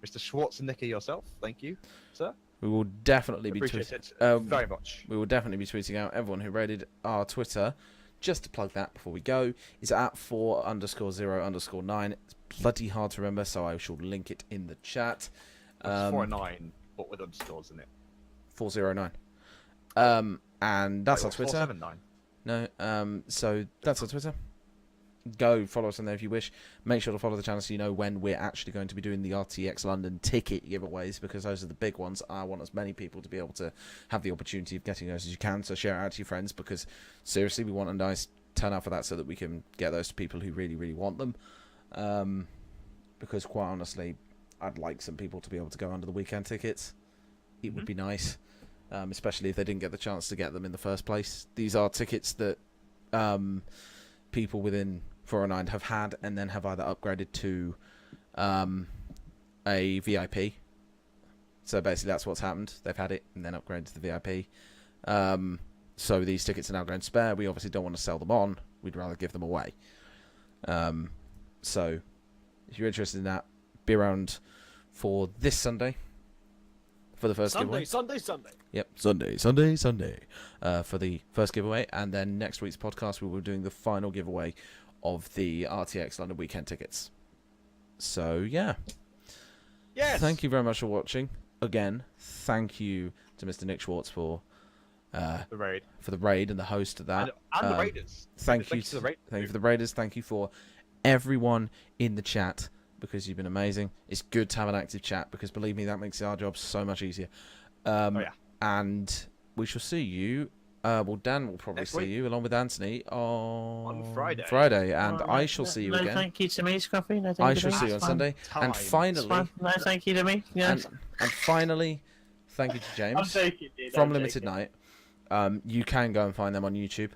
Mr. Schwartz and Nicky yourself, thank you, sir. We will definitely be Appreciate it very much. We will definitely be tweeting out everyone who raided our Twitter. Just to plug that before we go, is at 4_0_9. It's bloody hard to remember, so I shall link it in the chat. 409, but with underscores in it. 409. And that's our Twitter. 479. No, so that's our Twitter. go follow us on there if you wish. Make sure to follow the channel so you know when we're actually going to be doing the RTX London ticket giveaways, because those are the big ones. I want as many people to be able to have the opportunity of getting those as you can, so share it out to your friends, because seriously, we want a nice turnout for that so that we can get those to people who really, really want them. Because quite honestly, I'd like some people to be able to go under the weekend tickets. It would be nice, especially if they didn't get the chance to get them in the first place. These are tickets that people within 409 have had and then have either upgraded to a VIP. So basically that's what's happened. They've had it and then upgraded to the VIP. So these tickets are now going spare. We obviously don't want to sell them on. We'd rather give them away. So if you're interested in that, be around for this Sunday for the first giveaway. Sunday. Yep, Sunday. For the first giveaway, and then next week's podcast we will be doing the final giveaway of the RTX London weekend tickets. So yeah. Yes. Thank you very much for watching. Again, thank you to Mr. Nick Schwartz for The raid. the raid and the host of that. And the Raiders. Thank you to the Raiders. Thank you for the Raiders. Thank you for everyone in the chat, because you've been amazing. It's good to have an active chat, because believe me, that makes our job so much easier. Oh yeah. And we shall see you. Well, Dan will probably Next see week. you along with Anthony on Friday. and I shall see you no, again. thank you to me, Scruffy. No, thank I you to shall me. see you on It's fine. Sunday. And Time. It's finally, fine. No, thank you to me. Yeah. and finally, thank you to I'm James joking, dude. from I'm Limited joking. Night. You can go and find them on YouTube.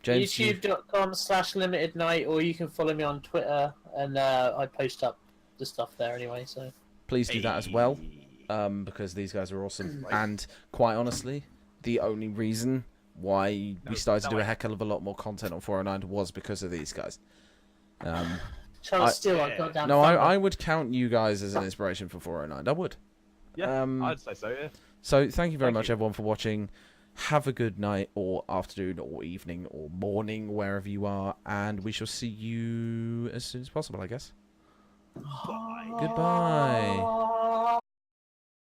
James, YouTube.com/limited night, or you can follow me on Twitter, and I post up the stuff there anyway. So please do that as well, because these guys are awesome. And quite honestly, the only reason why we started to do a heck of a lot more content on 409 was because of these guys. trying to steal our goddamn. No, thunder. I would count you guys as an inspiration for 409. I would. Yeah, I'd say so. Yeah. So thank you very Thank much, you. everyone, for watching. Have a good night, or afternoon, or evening, or morning, wherever you are, and we shall see you as soon as possible, I guess. Goodbye.